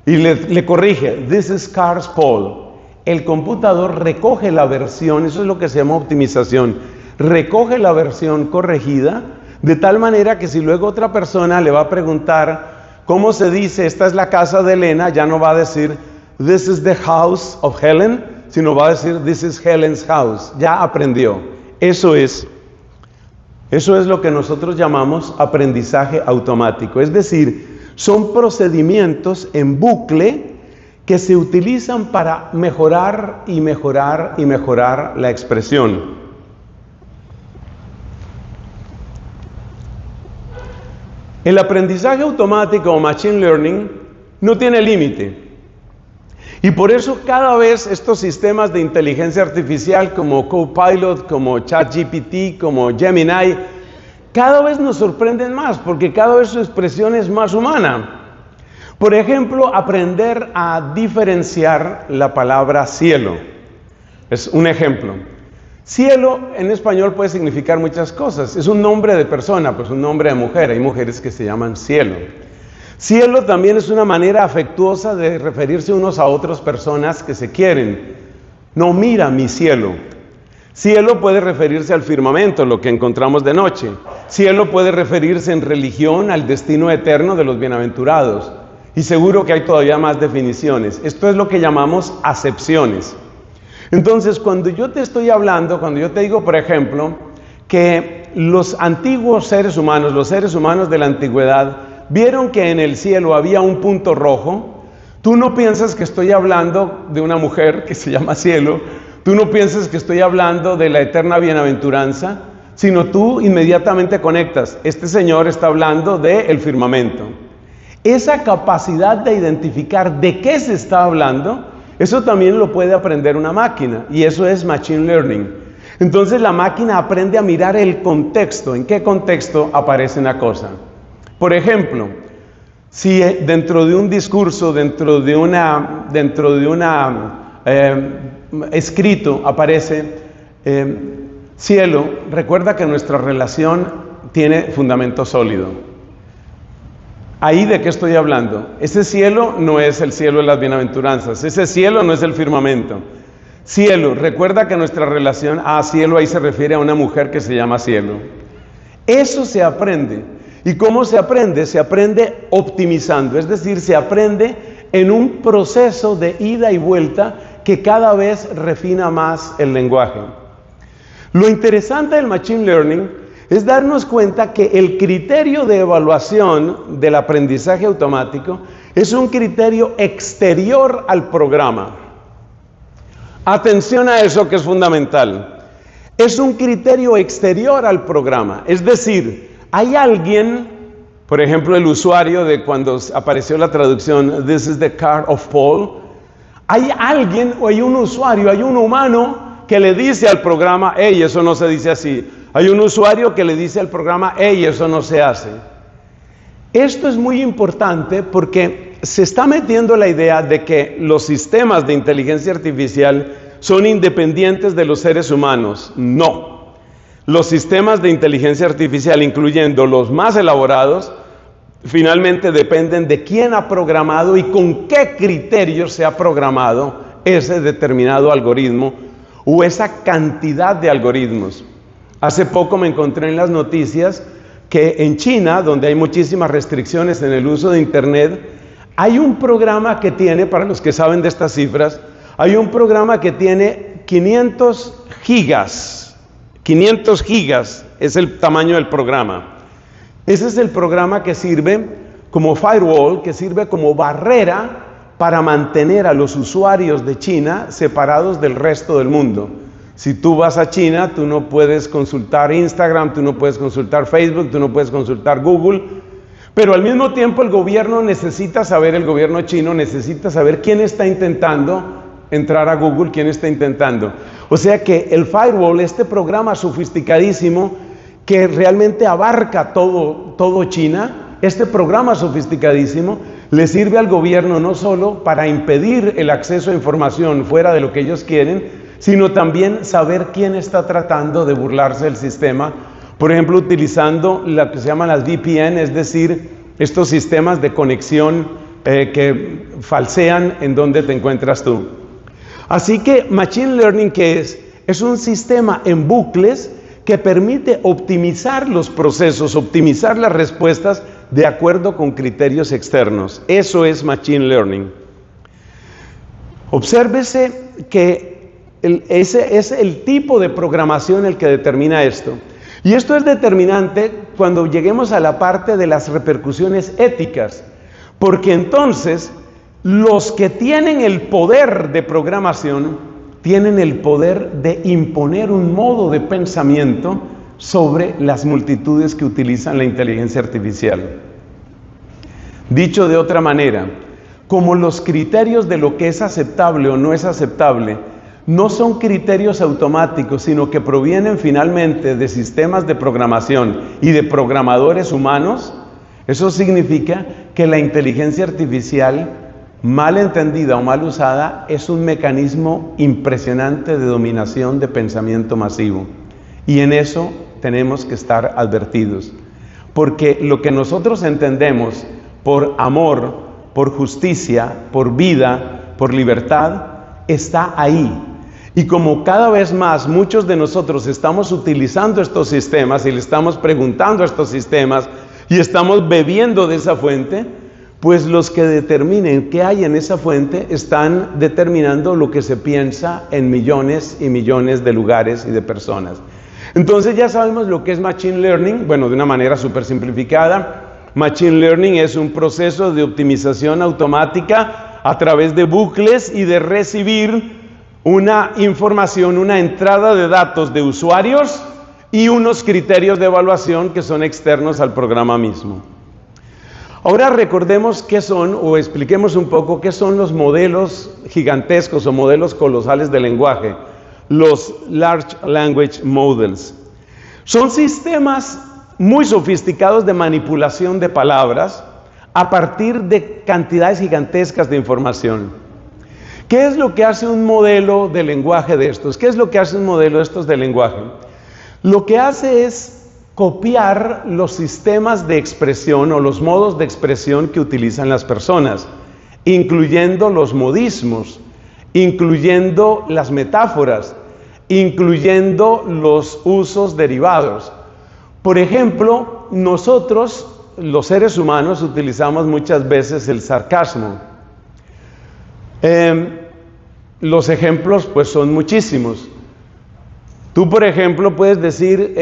Y le corrige: this is cars Paul. El computador recoge la versión, eso es lo que se llama optimización, recoge la versión corregida, de tal manera que si luego otra persona le va a preguntar cómo se dice esta es la casa de Elena, ya no va a decir this is the house of Helen, sino va a decir this is Helen's house. Ya aprendió. Eso es lo que nosotros llamamos aprendizaje automático. Es decir, son procedimientos en bucle que se utilizan para mejorar y mejorar y mejorar la expresión. El aprendizaje automático o machine learning no tiene límite. Y por eso cada vez estos sistemas de inteligencia artificial como Copilot, como ChatGPT, como Gemini, cada vez nos sorprenden más porque cada vez su expresión es más humana. Por ejemplo, aprender a diferenciar la palabra cielo. Es un ejemplo. Cielo en español puede significar muchas cosas. Es un nombre de persona, pues un nombre de mujer. Hay mujeres que se llaman cielo. Cielo también es una manera afectuosa de referirse unos a otras personas que se quieren. No, mira mi cielo. Cielo puede referirse al firmamento, lo que encontramos de noche. Cielo puede referirse en religión al destino eterno de los bienaventurados. Y seguro que hay todavía más definiciones. Esto es lo que llamamos acepciones. Entonces, cuando yo te estoy hablando, cuando yo te digo, por ejemplo, que los antiguos seres humanos, los seres humanos de la antigüedad, vieron que en el cielo había un punto rojo. Tú no piensas que estoy hablando de una mujer que se llama cielo, tú no piensas que estoy hablando de la eterna bienaventuranza, sino tú inmediatamente conectas. Este señor está hablando del firmamento. Esa capacidad de identificar de qué se está hablando, eso también lo puede aprender una máquina, y eso es Machine Learning. Entonces la máquina aprende a mirar el contexto, en qué contexto aparece una cosa. Por ejemplo, si dentro de un discurso, dentro de una escrito aparece cielo, recuerda que nuestra relación tiene fundamento sólido. ¿Ahí de qué estoy hablando? Ese cielo no es el cielo de las bienaventuranzas, ese cielo no es el firmamento. Cielo, recuerda que nuestra relación, cielo ahí se refiere a una mujer que se llama cielo. Eso se aprende. ¿Y cómo se aprende? Se aprende optimizando, es decir, se aprende en un proceso de ida y vuelta que cada vez refina más el lenguaje. Lo interesante del Machine Learning es darnos cuenta que el criterio de evaluación del aprendizaje automático es un criterio exterior al programa. Atención a eso que es fundamental. Es un criterio exterior al programa. Es decir, hay alguien, por ejemplo, el usuario de cuando apareció la traducción "This is the car of Paul", hay alguien o hay un usuario, hay un humano que le dice al programa, hey, eso no se dice así. Hay un usuario que le dice al programa, hey, eso no se hace. Esto es muy importante porque se está metiendo la idea de que los sistemas de inteligencia artificial son independientes de los seres humanos. No. Los sistemas de inteligencia artificial, incluyendo los más elaborados, finalmente dependen de quién ha programado y con qué criterios se ha programado ese determinado algoritmo o esa cantidad de algoritmos. Hace poco me encontré en las noticias que en China, donde hay muchísimas restricciones en el uso de Internet, hay un programa que tiene, para los que saben de estas cifras, hay un programa que tiene 500 gigas. 500 gigas es el tamaño del programa. Ese es el programa que sirve como firewall, que sirve como barrera para mantener a los usuarios de China separados del resto del mundo. Si tú vas a China, tú no puedes consultar Instagram, tú no puedes consultar Facebook, tú no puedes consultar Google, pero al mismo tiempo el gobierno chino necesita saber quién está intentando entrar a Google, quién está intentando. O sea que el firewall, este programa sofisticadísimo que realmente abarca todo China, este programa sofisticadísimo le sirve al gobierno no solo para impedir el acceso a información fuera de lo que ellos quieren, sino también saber quién está tratando de burlarse del sistema, por ejemplo, utilizando lo que se llaman las VPN, es decir, estos sistemas de conexión que falsean en donde te encuentras tú. Así que Machine Learning, ¿qué es? Es un sistema en bucles que permite optimizar los procesos, optimizar las respuestas de acuerdo con criterios externos. Eso es Machine Learning. Obsérvese que ese es el tipo de programación el que determina esto. Y esto es determinante cuando lleguemos a la parte de las repercusiones éticas, porque entonces los que tienen el poder de programación tienen el poder de imponer un modo de pensamiento sobre las multitudes que utilizan la inteligencia artificial. Dicho de otra manera, como los criterios de lo que es aceptable o no es aceptable no son criterios automáticos, sino que provienen finalmente de sistemas de programación y de programadores humanos, eso significa que la inteligencia artificial, mal entendida o mal usada, es un mecanismo impresionante de dominación de pensamiento masivo. Y en eso tenemos que estar advertidos, porque lo que nosotros entendemos por amor, por justicia, por vida, por libertad, está ahí. Y como cada vez más muchos de nosotros estamos utilizando estos sistemas y le estamos preguntando a estos sistemas y estamos bebiendo de esa fuente, pues los que determinen qué hay en esa fuente están determinando lo que se piensa en millones y millones de lugares y de personas. Entonces ya sabemos lo que es Machine Learning, bueno, de una manera súper simplificada. Machine Learning es un proceso de optimización automática a través de bucles y de recibir una información, una entrada de datos de usuarios y unos criterios de evaluación que son externos al programa mismo. Ahora recordemos qué son, o expliquemos un poco qué son los modelos gigantescos o modelos colosales de lenguaje, los Large Language Models. Son sistemas muy sofisticados de manipulación de palabras a partir de cantidades gigantescas de información. ¿Qué es lo que hace un modelo de lenguaje de estos? ¿Qué es lo que hace un modelo de estos de lenguaje? Lo que hace es copiar los sistemas de expresión o los modos de expresión que utilizan las personas, incluyendo los modismos, incluyendo las metáforas, incluyendo los usos derivados. Por ejemplo, nosotros, los seres humanos, utilizamos muchas veces el sarcasmo. Los ejemplos, pues, son muchísimos. Tú, por ejemplo, puedes decir,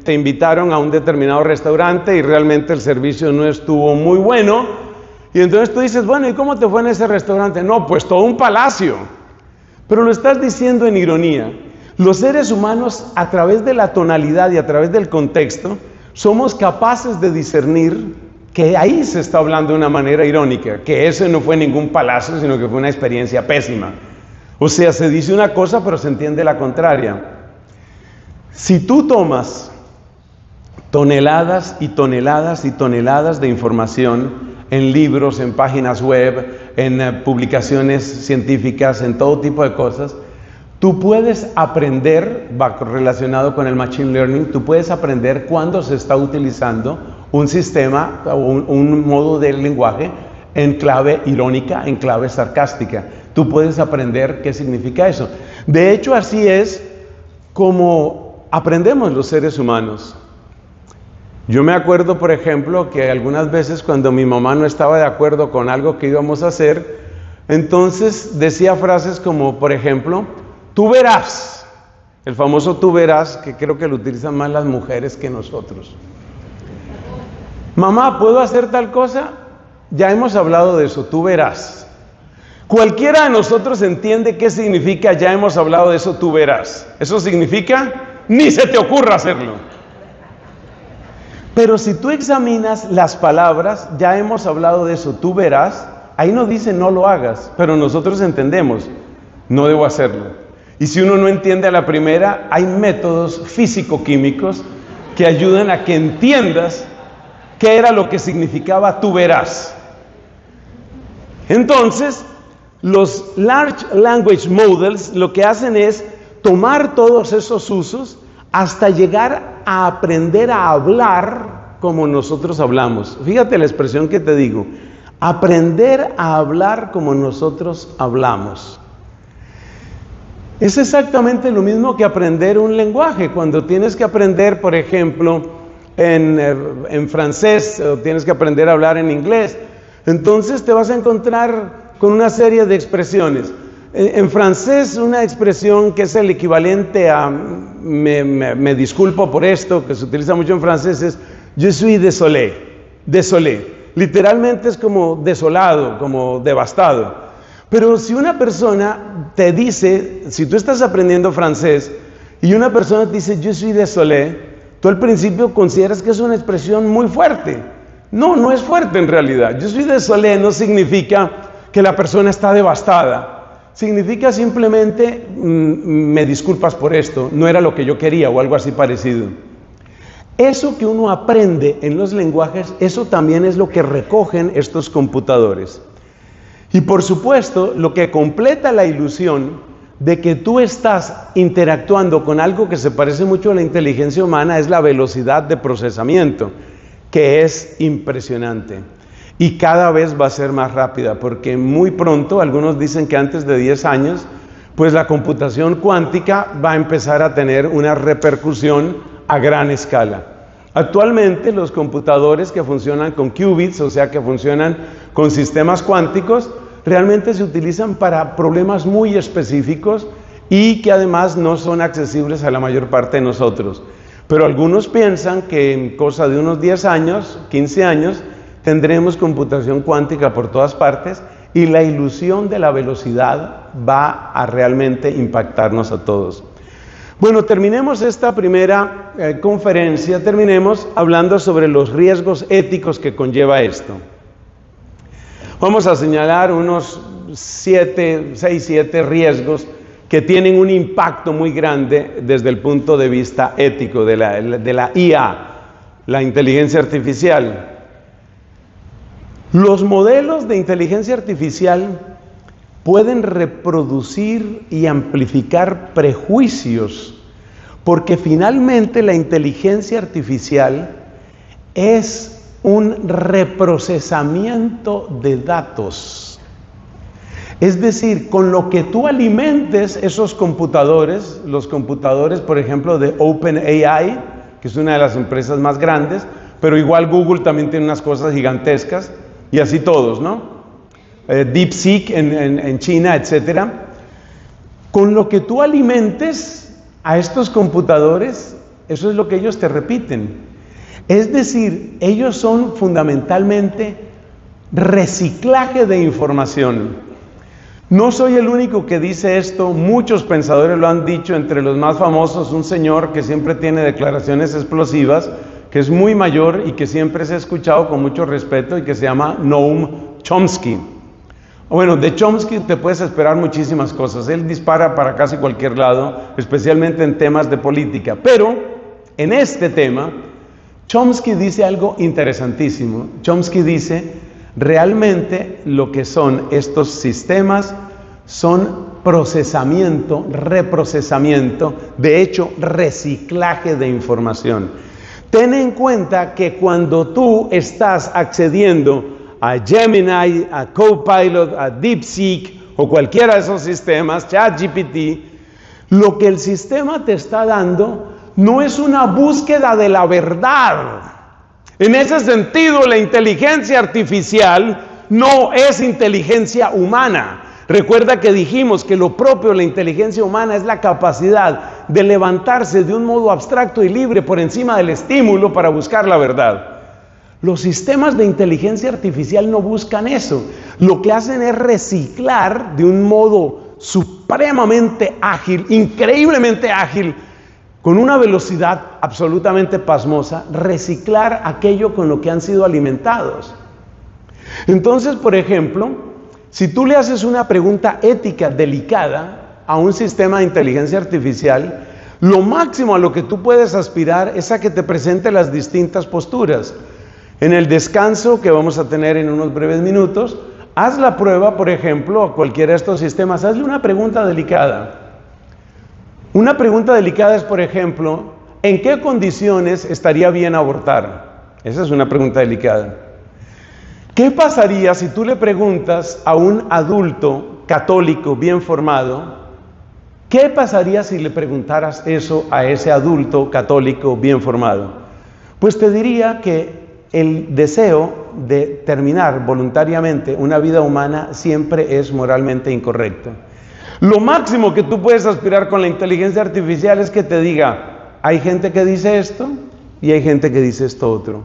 te invitaron a un determinado restaurante y realmente el servicio no estuvo muy bueno. Y entonces tú dices, bueno, ¿y cómo te fue en ese restaurante? No, pues todo un palacio. Pero lo estás diciendo en ironía. Los seres humanos, a través de la tonalidad y a través del contexto, somos capaces de discernir que ahí se está hablando de una manera irónica, que ese no fue ningún palacio, sino que fue una experiencia pésima. O sea, se dice una cosa, pero se entiende la contraria. Si tú tomas toneladas y toneladas y toneladas de información en libros, en páginas web, en publicaciones científicas, en todo tipo de cosas, tú puedes aprender, va relacionado con el Machine Learning, tú puedes aprender cuándo se está utilizando un sistema o un modo de lenguaje en clave irónica, en clave sarcástica. Tú puedes aprender qué significa eso. De hecho, así es como aprendemos los seres humanos. Yo me acuerdo, por ejemplo, que algunas veces cuando mi mamá no estaba de acuerdo con algo que íbamos a hacer, entonces decía frases como, por ejemplo, tú verás, el famoso tú verás, que creo que lo utilizan más las mujeres que nosotros. Mamá, ¿puedo hacer tal cosa? Ya hemos hablado de eso, tú verás. Cualquiera de nosotros entiende qué significa, ya hemos hablado de eso, tú verás. Eso significa, ni se te ocurra hacerlo. Pero si tú examinas las palabras, ya hemos hablado de eso, tú verás, ahí no dice no lo hagas, pero nosotros entendemos, no debo hacerlo. Y si uno no entiende a la primera, hay métodos físico-químicos que ayudan a que entiendas qué era lo que significaba tú verás. Entonces, los Large Language Models lo que hacen es tomar todos esos usos hasta llegar a aprender a hablar como nosotros hablamos. Fíjate la expresión que te digo, aprender a hablar como nosotros hablamos. Es exactamente lo mismo que aprender un lenguaje. Cuando tienes que aprender, por ejemplo, en francés, o tienes que aprender a hablar en inglés, entonces te vas a encontrar con una serie de expresiones. En francés, una expresión que es el equivalente a me disculpo por esto, que se utiliza mucho en francés, es je suis désolé, désolé. Literalmente es como desolado, como devastado. Pero si una persona te dice, si tú estás aprendiendo francés y una persona te dice je suis désolé, tú al principio consideras que es una expresión muy fuerte. No, no es fuerte en realidad. Je suis désolé no significa que la persona está devastada. Significa simplemente, me disculpas por esto, no era lo que yo quería o algo así parecido. Eso que uno aprende en los lenguajes, eso también es lo que recogen estos computadores. Y por supuesto, lo que completa la ilusión de que tú estás interactuando con algo que se parece mucho a la inteligencia humana es la velocidad de procesamiento, que es impresionante. Y cada vez va a ser más rápida, porque muy pronto, algunos dicen que antes de 10 años, pues la computación cuántica va a empezar a tener una repercusión a gran escala. Actualmente los computadores que funcionan con qubits, o sea que funcionan con sistemas cuánticos, realmente se utilizan para problemas muy específicos y que además no son accesibles a la mayor parte de nosotros. Pero algunos piensan que en cosa de unos 10 años, 15 años, tendremos computación cuántica por todas partes y la ilusión de la velocidad va a realmente impactarnos a todos. Bueno, terminemos esta primera conferencia, terminemos hablando sobre los riesgos éticos que conlleva esto. Vamos a señalar unos 6, 7 riesgos que tienen un impacto muy grande desde el punto de vista ético de la IA, la inteligencia artificial. Los modelos de inteligencia artificial pueden reproducir y amplificar prejuicios, porque finalmente la inteligencia artificial es un reprocesamiento de datos. Es decir, con lo que tú alimentes esos computadores, los computadores, por ejemplo, de OpenAI, que es una de las empresas más grandes, pero igual Google también tiene unas cosas gigantescas, y así todos, ¿no? DeepSeek en China, etcétera. Con lo que tú alimentes a estos computadores, eso es lo que ellos te repiten. Es decir, ellos son fundamentalmente reciclaje de información. No soy el único que dice esto, muchos pensadores lo han dicho, entre los más famosos, un señor que siempre tiene declaraciones explosivas, que es muy mayor y que siempre se ha escuchado con mucho respeto y que se llama Noam Chomsky. Bueno, de Chomsky te puedes esperar muchísimas cosas, él dispara para casi cualquier lado, especialmente en temas de política, pero en este tema, Chomsky dice algo interesantísimo. Chomsky dice, realmente lo que son estos sistemas son procesamiento, reprocesamiento, de hecho, reciclaje de información. Ten en cuenta que cuando tú estás accediendo a Gemini, a Copilot, a DeepSeek o cualquiera de esos sistemas, ChatGPT, lo que el sistema te está dando no es una búsqueda de la verdad. En ese sentido, la inteligencia artificial no es inteligencia humana. Recuerda que dijimos que lo propio de la inteligencia humana es la capacidad de levantarse de un modo abstracto y libre por encima del estímulo para buscar la verdad. Los sistemas de inteligencia artificial no buscan eso. Lo que hacen es reciclar de un modo supremamente ágil, increíblemente ágil, con una velocidad absolutamente pasmosa, reciclar aquello con lo que han sido alimentados. Entonces, por ejemplo, si tú le haces una pregunta ética delicada a un sistema de inteligencia artificial, lo máximo a lo que tú puedes aspirar es a que te presente las distintas posturas. En el descanso que vamos a tener en unos breves minutos, haz la prueba, por ejemplo, a cualquiera de estos sistemas, hazle una pregunta delicada. Una pregunta delicada es, por ejemplo, ¿en qué condiciones estaría bien abortar? Esa es una pregunta delicada. ¿Qué pasaría si tú le preguntas a un adulto católico bien formado? ¿Qué pasaría si le preguntaras eso a ese adulto católico bien formado? Pues te diría que el deseo de terminar voluntariamente una vida humana siempre es moralmente incorrecto. Lo máximo que tú puedes aspirar con la inteligencia artificial es que te diga, hay gente que dice esto y hay gente que dice esto otro.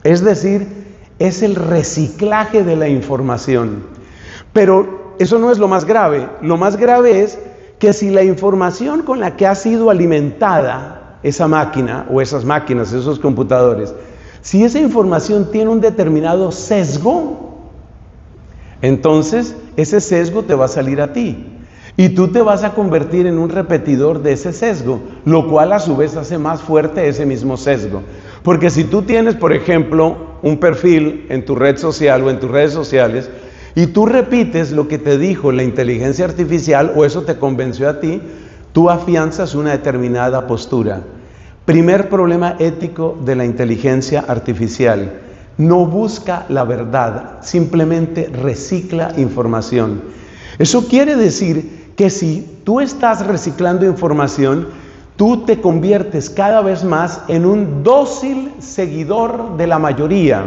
Es decir, es el reciclaje de la información. Pero eso no es lo más grave. Lo más grave es que si la información con la que ha sido alimentada esa máquina o esas máquinas, esos computadores, si esa información tiene un determinado sesgo, entonces ese sesgo te va a salir a ti. Y tú te vas a convertir en un repetidor de ese sesgo, lo cual a su vez hace más fuerte ese mismo sesgo. Porque si tú tienes, por ejemplo, un perfil en tu red social o en tus redes sociales, y tú repites lo que te dijo la inteligencia artificial o eso te convenció a ti, tú afianzas una determinada postura. Primer problema ético de la inteligencia artificial: no busca la verdad, simplemente recicla información. Eso quiere decir que si tú estás reciclando información, tú te conviertes cada vez más en un dócil seguidor de la mayoría.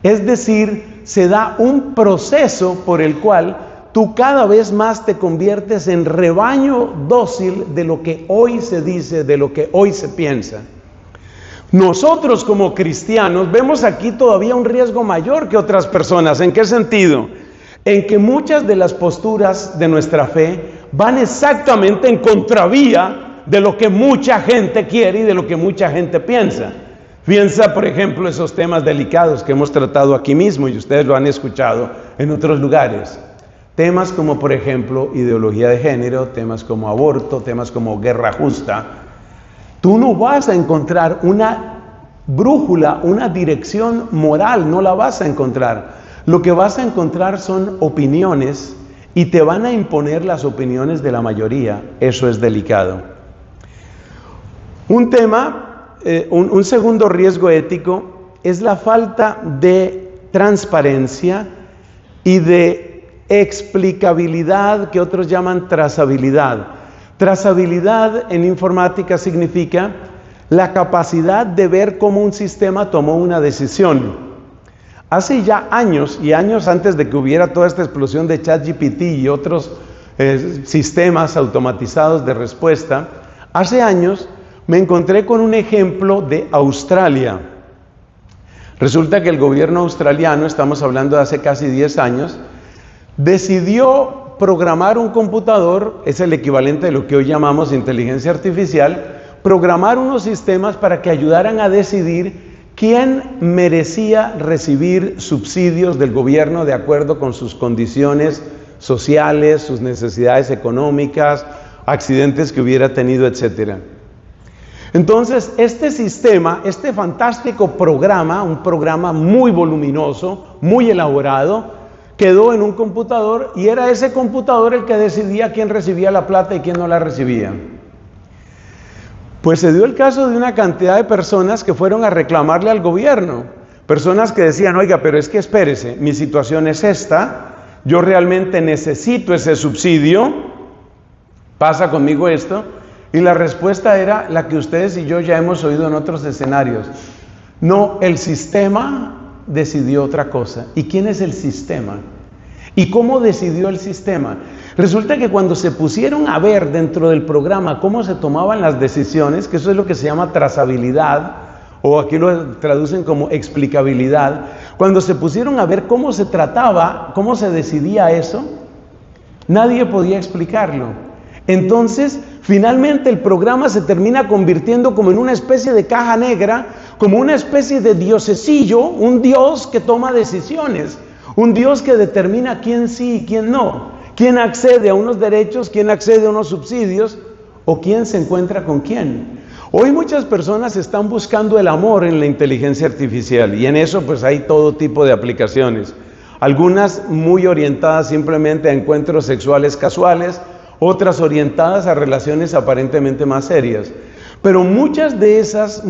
Es decir, se da un proceso por el cual tú cada vez más te conviertes en rebaño dócil de lo que hoy se dice, de lo que hoy se piensa. Nosotros como cristianos vemos aquí todavía un riesgo mayor que otras personas. ¿En qué sentido? En que muchas de las posturas de nuestra fe van exactamente en contravía de lo que mucha gente quiere y de lo que mucha gente piensa. Piensa, por ejemplo, esos temas delicados que hemos tratado aquí mismo y ustedes lo han escuchado en otros lugares. Temas como, por ejemplo, ideología de género, temas como aborto, temas como guerra justa. Tú no vas a encontrar una brújula, una dirección moral, no la vas a encontrar. Lo que vas a encontrar son opiniones y te van a imponer las opiniones de la mayoría. Eso es delicado. Un segundo riesgo ético es la falta de transparencia y de explicabilidad, que otros llaman trazabilidad. Trazabilidad en informática significa la capacidad de ver cómo un sistema tomó una decisión. Hace ya años, y años antes de que hubiera toda esta explosión de ChatGPT y otros sistemas automatizados de respuesta, hace años me encontré con un ejemplo de Australia. Resulta que el gobierno australiano, estamos hablando de hace casi 10 años, decidió programar un computador, es el equivalente de lo que hoy llamamos inteligencia artificial, programar unos sistemas para que ayudaran a decidir quién merecía recibir subsidios del gobierno de acuerdo con sus condiciones sociales, sus necesidades económicas, accidentes que hubiera tenido, etc. Entonces, este sistema, este fantástico programa, un programa muy voluminoso, muy elaborado, quedó en un computador y era ese computador el que decidía quién recibía la plata y quién no la recibía. Pues se dio el caso de una cantidad de personas que fueron a reclamarle al gobierno. Personas que decían, oiga, pero es que espérese, mi situación es esta, yo realmente necesito ese subsidio, pasa conmigo esto. Y la respuesta era la que ustedes y yo ya hemos oído en otros escenarios. No, el sistema decidió otra cosa. ¿Y quién es el sistema? ¿Y cómo decidió el sistema? Resulta que cuando se pusieron a ver dentro del programa cómo se tomaban las decisiones, que eso es lo que se llama trazabilidad, o aquí lo traducen como explicabilidad, cuando se pusieron a ver cómo se trataba, cómo se decidía eso, nadie podía explicarlo. Entonces, finalmente el programa se termina convirtiendo como en una especie de caja negra, como una especie de diosesillo, un dios que toma decisiones, un dios que determina quién sí y quién no, quién accede a unos derechos, quién accede a unos subsidios o quién se encuentra con quién. Hoy muchas personas están buscando el amor en la inteligencia artificial y en eso pues hay todo tipo de aplicaciones. Algunas muy orientadas simplemente a encuentros sexuales casuales, otras orientadas a relaciones aparentemente más serias. Pero muchas de esas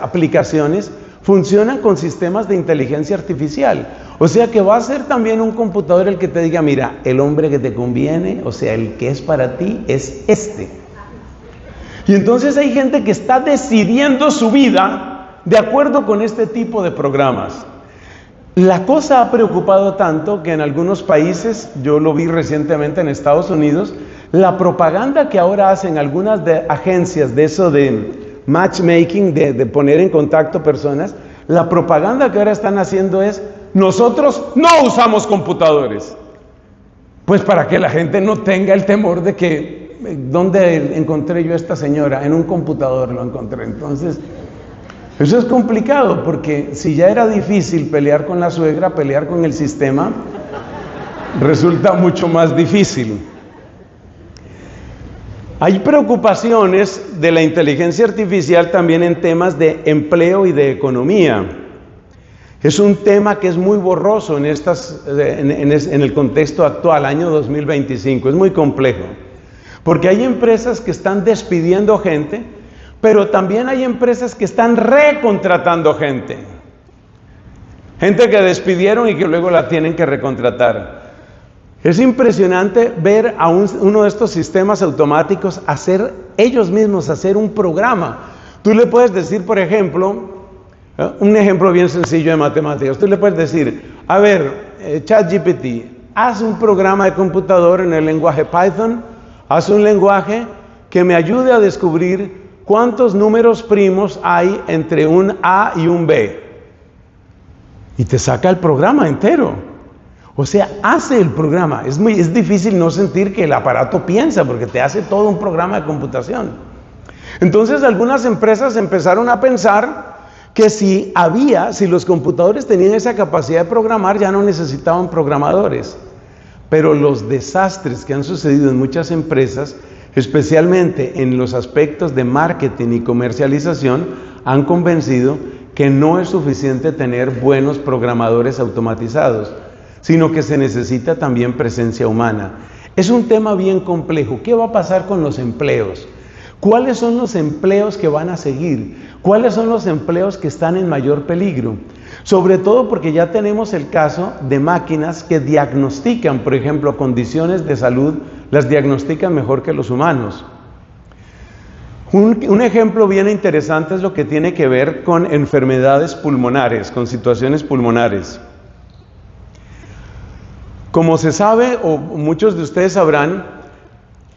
aplicaciones funcionan con sistemas de inteligencia artificial. O sea que va a ser también un computador el que te diga, mira, el hombre que te conviene, o sea, el que es para ti, es este. Y entonces hay gente que está decidiendo su vida de acuerdo con este tipo de programas. La cosa ha preocupado tanto que en algunos países, yo lo vi recientemente en Estados Unidos, la propaganda que ahora hacen algunas agencias de eso de matchmaking, de poner en contacto personas, la propaganda que ahora están haciendo es, nosotros no usamos computadores. Pues para que la gente no tenga el temor de que, ¿dónde encontré yo a esta señora? En un computador lo encontré. Entonces, eso es complicado porque si ya era difícil pelear con la suegra, pelear con el sistema resulta mucho más difícil. Hay preocupaciones de la inteligencia artificial también en temas de empleo y de economía. Es un tema que es muy borroso en el contexto actual, año 2025, es muy complejo. Porque hay empresas que están despidiendo gente, pero también hay empresas que están recontratando gente. Gente que despidieron y que luego la tienen que recontratar. Es impresionante ver a uno de estos sistemas automáticos ellos mismos hacer un programa. Tú le puedes decir, por ejemplo, un ejemplo bien sencillo de matemáticas. Tú le puedes decir, a ver, ChatGPT, haz un programa de computador en el lenguaje Python, haz un lenguaje que me ayude a descubrir cuántos números primos hay entre un A y un B. Y te saca el programa entero. O sea, hace el programa. Es difícil no sentir que el aparato piensa, porque te hace todo un programa de computación. Entonces algunas empresas empezaron a pensar que si los computadores tenían esa capacidad de programar, ya no necesitaban programadores. Pero los desastres que han sucedido en muchas empresas, especialmente en los aspectos de marketing y comercialización, han convencido que no es suficiente tener buenos programadores automatizados, sino que se necesita también presencia humana. Es un tema bien complejo. ¿Qué va a pasar con los empleos? ¿Cuáles son los empleos que van a seguir? ¿Cuáles son los empleos que están en mayor peligro? Sobre todo porque ya tenemos el caso de máquinas que diagnostican, por ejemplo, condiciones de salud, las diagnostican mejor que los humanos. Un ejemplo bien interesante es lo que tiene que ver con enfermedades pulmonares, con situaciones pulmonares. Como se sabe, o muchos de ustedes sabrán,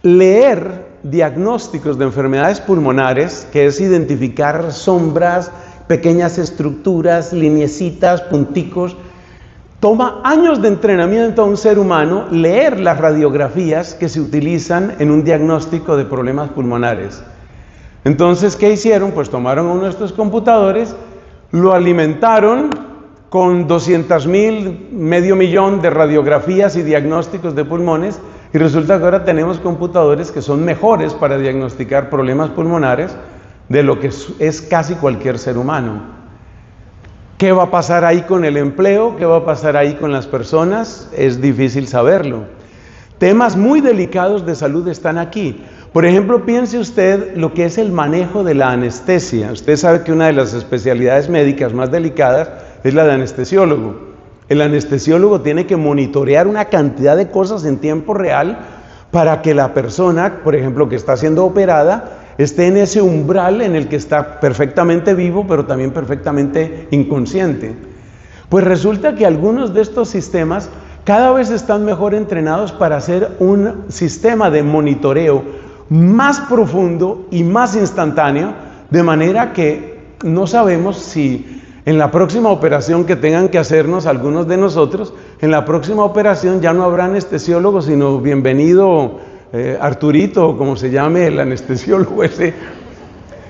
leer diagnósticos de enfermedades pulmonares, que es identificar sombras, pequeñas estructuras, lineecitas, punticos, toma años de entrenamiento a un ser humano leer las radiografías que se utilizan en un diagnóstico de problemas pulmonares. Entonces, ¿qué hicieron? Pues tomaron uno de estos computadores, lo alimentaron con 200,000, medio millón de radiografías y diagnósticos de pulmones, y resulta que ahora tenemos computadores que son mejores para diagnosticar problemas pulmonares de lo que es casi cualquier ser humano. ¿Qué va a pasar ahí con el empleo? ¿Qué va a pasar ahí con las personas? Es difícil saberlo. Temas muy delicados de salud están aquí. Por ejemplo, piense usted lo que es el manejo de la anestesia. Usted sabe que una de las especialidades médicas más delicadas es la de anestesiólogo. El anestesiólogo tiene que monitorear una cantidad de cosas en tiempo real para que la persona, por ejemplo, que está siendo operada, esté en ese umbral en el que está perfectamente vivo, pero también perfectamente inconsciente. Pues resulta que algunos de estos sistemas cada vez están mejor entrenados para hacer un sistema de monitoreo más profundo y más instantáneo, de manera que no sabemos si en la próxima operación que tengan que hacernos algunos de nosotros, en la próxima operación ya no habrá anestesiólogo, sino bienvenido Arturito, o como se llame el anestesiólogo ese.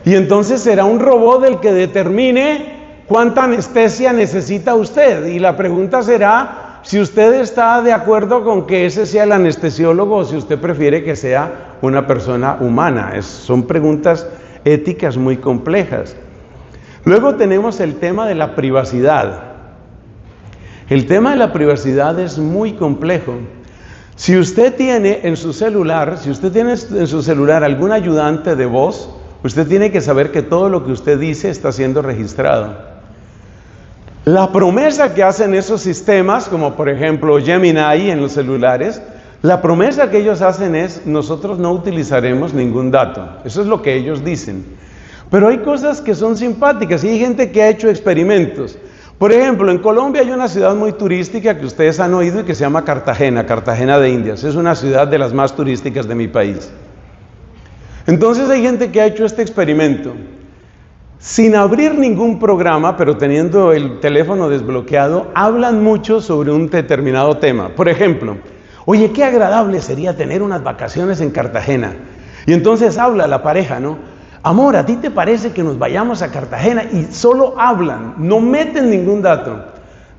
Y entonces será un robot el que determine cuánta anestesia necesita usted. Y la pregunta será si usted está de acuerdo con que ese sea el anestesiólogo o si usted prefiere que sea una persona humana. Son preguntas éticas muy complejas. Luego tenemos el tema de la privacidad. El tema de la privacidad es muy complejo. Si usted tiene en su celular, algún ayudante de voz, usted tiene que saber que todo lo que usted dice está siendo registrado. La promesa que hacen esos sistemas, como por ejemplo Gemini en los celulares, la promesa que ellos hacen es: nosotros no utilizaremos ningún dato. Eso es lo que ellos dicen. Pero hay cosas que son simpáticas y hay gente que ha hecho experimentos. Por ejemplo, en Colombia hay una ciudad muy turística que ustedes han oído y que se llama Cartagena, Cartagena de Indias. Es una ciudad de las más turísticas de mi país. Entonces hay gente que ha hecho este experimento. Sin abrir ningún programa, pero teniendo el teléfono desbloqueado, hablan mucho sobre un determinado tema. Por ejemplo, oye, qué agradable sería tener unas vacaciones en Cartagena. Y entonces habla la pareja, ¿no? Amor, ¿a ti te parece que nos vayamos a Cartagena? Y solo hablan, no meten ningún dato.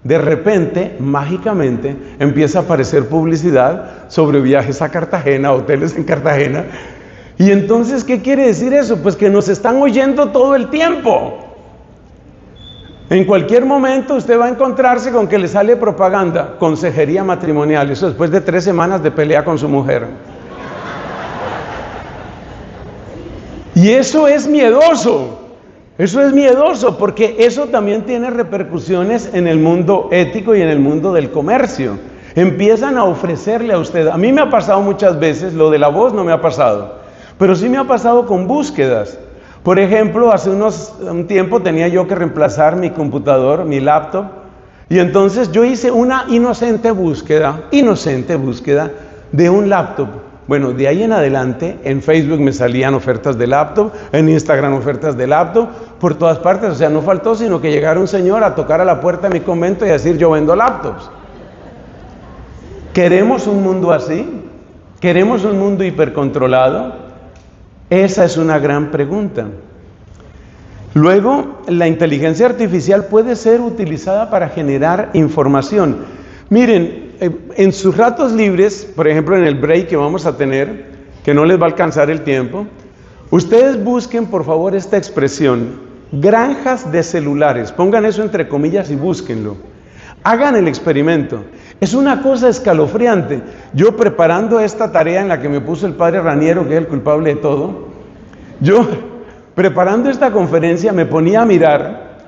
De repente, mágicamente, empieza a aparecer publicidad sobre viajes a Cartagena, hoteles en Cartagena. Y entonces, ¿qué quiere decir eso? Pues que nos están oyendo todo el tiempo. En cualquier momento usted va a encontrarse con que le sale propaganda, consejería matrimonial, eso después de 3 semanas de pelea con su mujer. Y eso es miedoso porque eso también tiene repercusiones en el mundo ético y en el mundo del comercio. Empiezan a ofrecerle a usted, a mí me ha pasado muchas veces, lo de la voz no me ha pasado, pero sí me ha pasado con búsquedas. Por ejemplo, hace un tiempo tenía yo que reemplazar mi computador, mi laptop, Y entonces yo hice una inocente búsqueda de un laptop. Bueno, de ahí en adelante, en Facebook me salían ofertas de laptop, en Instagram ofertas de laptop, por todas partes. O sea, no faltó sino que llegara un señor a tocar a la puerta de mi convento y a decir, yo vendo laptops. ¿Queremos un mundo así? ¿Queremos un mundo hipercontrolado? Esa es una gran pregunta. Luego, la inteligencia artificial puede ser utilizada para generar información. Miren, en sus ratos libres, por ejemplo en el break que vamos a tener, que no les va a alcanzar el tiempo, ustedes busquen por favor esta expresión, granjas de celulares, pongan eso entre comillas y búsquenlo. Hagan el experimento. Es una cosa escalofriante. Yo preparando esta tarea en la que me puso el padre Raniero, que es el culpable de todo, yo preparando esta conferencia me ponía a mirar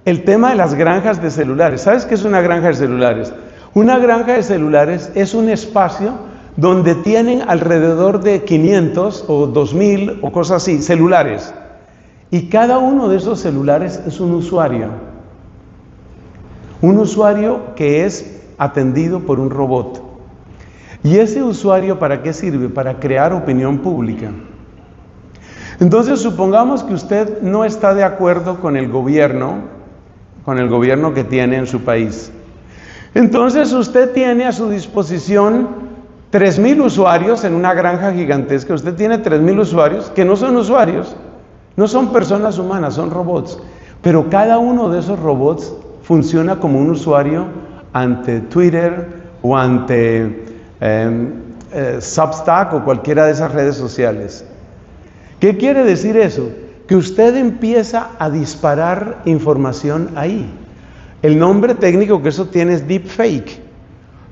el tema de las granjas de celulares. ¿Sabes qué es una granja de celulares? Una granja de celulares es un espacio donde tienen alrededor de 500 o 2000 o cosas así, celulares. Y cada uno de esos celulares es un usuario. Un usuario que es atendido por un robot. ¿Y ese usuario para qué sirve? Para crear opinión pública. Entonces, supongamos que usted no está de acuerdo con el gobierno que tiene en su país. Entonces, usted tiene a su disposición 3,000 usuarios en una granja gigantesca. Usted tiene 3,000 usuarios que no son usuarios, no son personas humanas, son robots. Pero cada uno de esos robots funciona como un usuario ante Twitter o ante Substack o cualquiera de esas redes sociales. ¿Qué quiere decir eso? Que usted empieza a disparar información ahí. El nombre técnico que eso tiene es deepfake.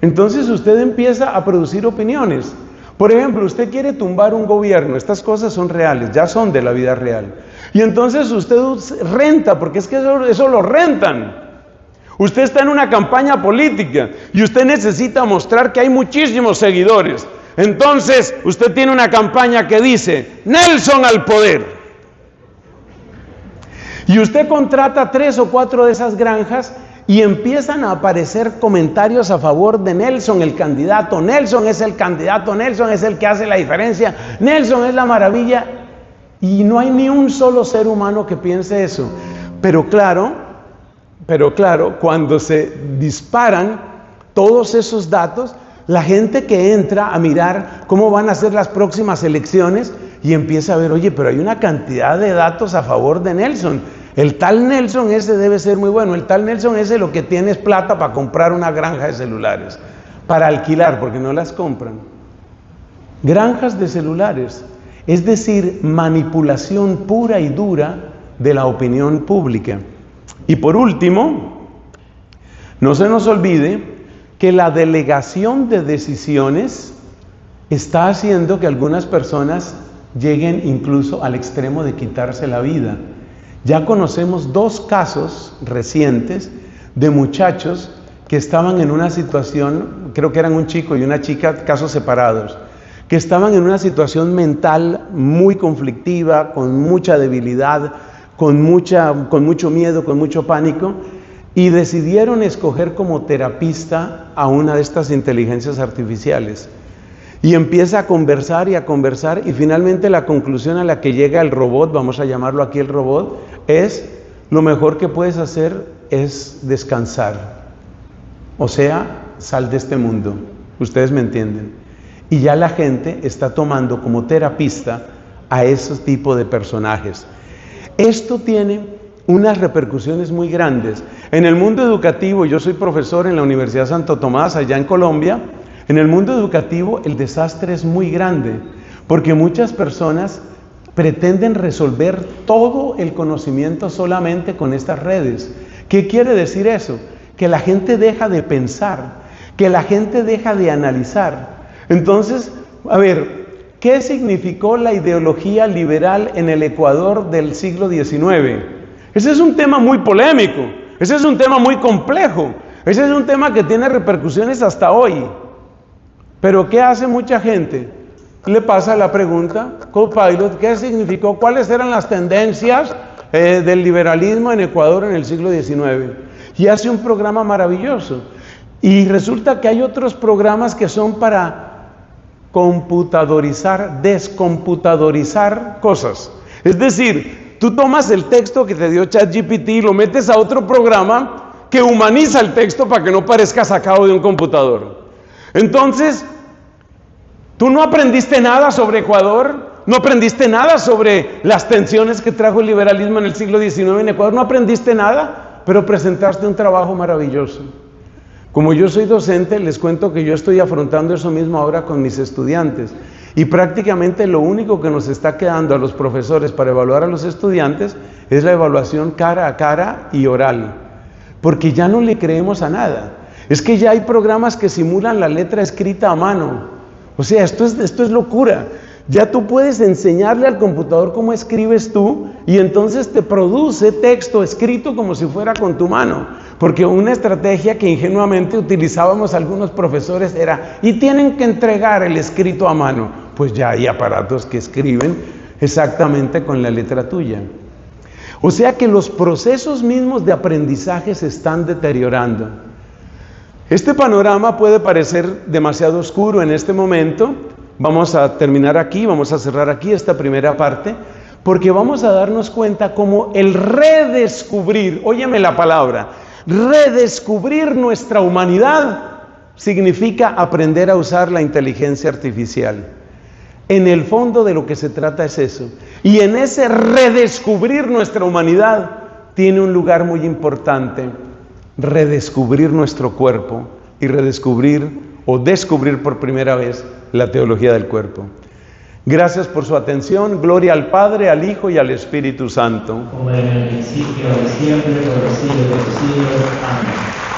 Entonces usted empieza a producir opiniones. Por ejemplo, usted quiere tumbar un gobierno. Estas cosas son reales, ya son de la vida real. Y entonces usted renta, porque es que eso lo rentan. Usted está en una campaña política y usted necesita mostrar que hay muchísimos seguidores. Entonces, usted tiene una campaña que dice, Nelson al poder. Y usted contrata 3 o 4 de esas granjas y empiezan a aparecer comentarios a favor de Nelson, el candidato. Nelson es el candidato, Nelson es el que hace la diferencia, Nelson es la maravilla. Y no hay ni un solo ser humano que piense eso. Pero claro, cuando se disparan todos esos datos, la gente que entra a mirar cómo van a ser las próximas elecciones y empieza a ver, oye, pero hay una cantidad de datos a favor de Nelson. El tal Nelson ese debe ser muy bueno. El tal Nelson ese lo que tiene es plata para comprar una granja de celulares, para alquilar, porque no las compran. Granjas de celulares, es decir, manipulación pura y dura de la opinión pública. Y por último, no se nos olvide que la delegación de decisiones está haciendo que algunas personas lleguen incluso al extremo de quitarse la vida. Ya conocemos 2 casos recientes de muchachos que estaban en una situación, creo que eran un chico y una chica, casos separados, que estaban en una situación mental muy conflictiva, con mucha debilidad, con mucho miedo, con mucho pánico, y decidieron escoger como terapista a una de estas inteligencias artificiales. Y empieza a conversar y finalmente la conclusión a la que llega el robot, vamos a llamarlo aquí el robot, es: lo mejor que puedes hacer es descansar. O sea, sal de este mundo. Ustedes me entienden. Y ya la gente está tomando como terapista a ese tipo de personajes. Esto tiene unas repercusiones muy grandes. En el mundo educativo, yo soy profesor en la Universidad Santo Tomás, allá en Colombia. En el mundo educativo el desastre es muy grande, porque muchas personas pretenden resolver todo el conocimiento solamente con estas redes. ¿Qué quiere decir eso? Que la gente deja de pensar, que la gente deja de analizar. Entonces, a ver, ¿qué significó la ideología liberal en el Ecuador del siglo XIX? Ese es un tema muy polémico, ese es un tema muy complejo, ese es un tema que tiene repercusiones hasta hoy. Pero ¿qué hace mucha gente? Le pasa la pregunta, Copilot, ¿qué significó? ¿Cuáles eran las tendencias del liberalismo en Ecuador en el siglo XIX? y hace un programa maravilloso. Y resulta que hay otros programas que son para computadorizar, descomputadorizar cosas. Es decir, tú tomas el texto que te dio ChatGPT y lo metes a otro programa que humaniza el texto para que no parezca sacado de un computador. Entonces, tú no aprendiste nada sobre Ecuador, no aprendiste nada sobre las tensiones que trajo el liberalismo en el siglo XIX en Ecuador, no aprendiste nada, pero presentaste un trabajo maravilloso. Como yo soy docente, les cuento que yo estoy afrontando eso mismo ahora con mis estudiantes. Y prácticamente lo único que nos está quedando a los profesores para evaluar a los estudiantes es la evaluación cara a cara y oral. Porque ya no le creemos a nada. Es que ya hay programas que simulan la letra escrita a mano. O sea, esto es locura. Ya tú puedes enseñarle al computador cómo escribes tú y entonces te produce texto escrito como si fuera con tu mano. Porque una estrategia que ingenuamente utilizábamos algunos profesores era, y tienen que entregar el escrito a mano. Pues ya hay aparatos que escriben exactamente con la letra tuya. O sea que los procesos mismos de aprendizaje se están deteriorando. Este panorama puede parecer demasiado oscuro en este momento. Vamos a terminar aquí, vamos a cerrar aquí esta primera parte, porque vamos a darnos cuenta cómo el redescubrir, óyeme la palabra, redescubrir nuestra humanidad significa aprender a usar la inteligencia artificial. En el fondo de lo que se trata es eso. Y en ese redescubrir nuestra humanidad tiene un lugar muy importante, redescubrir nuestro cuerpo y redescubrir o descubrir por primera vez la teología del cuerpo. Gracias por su atención. Gloria al Padre, al Hijo y al Espíritu Santo. Como en el principio, ahora y siempre, por los siglos de los siglos. Amén.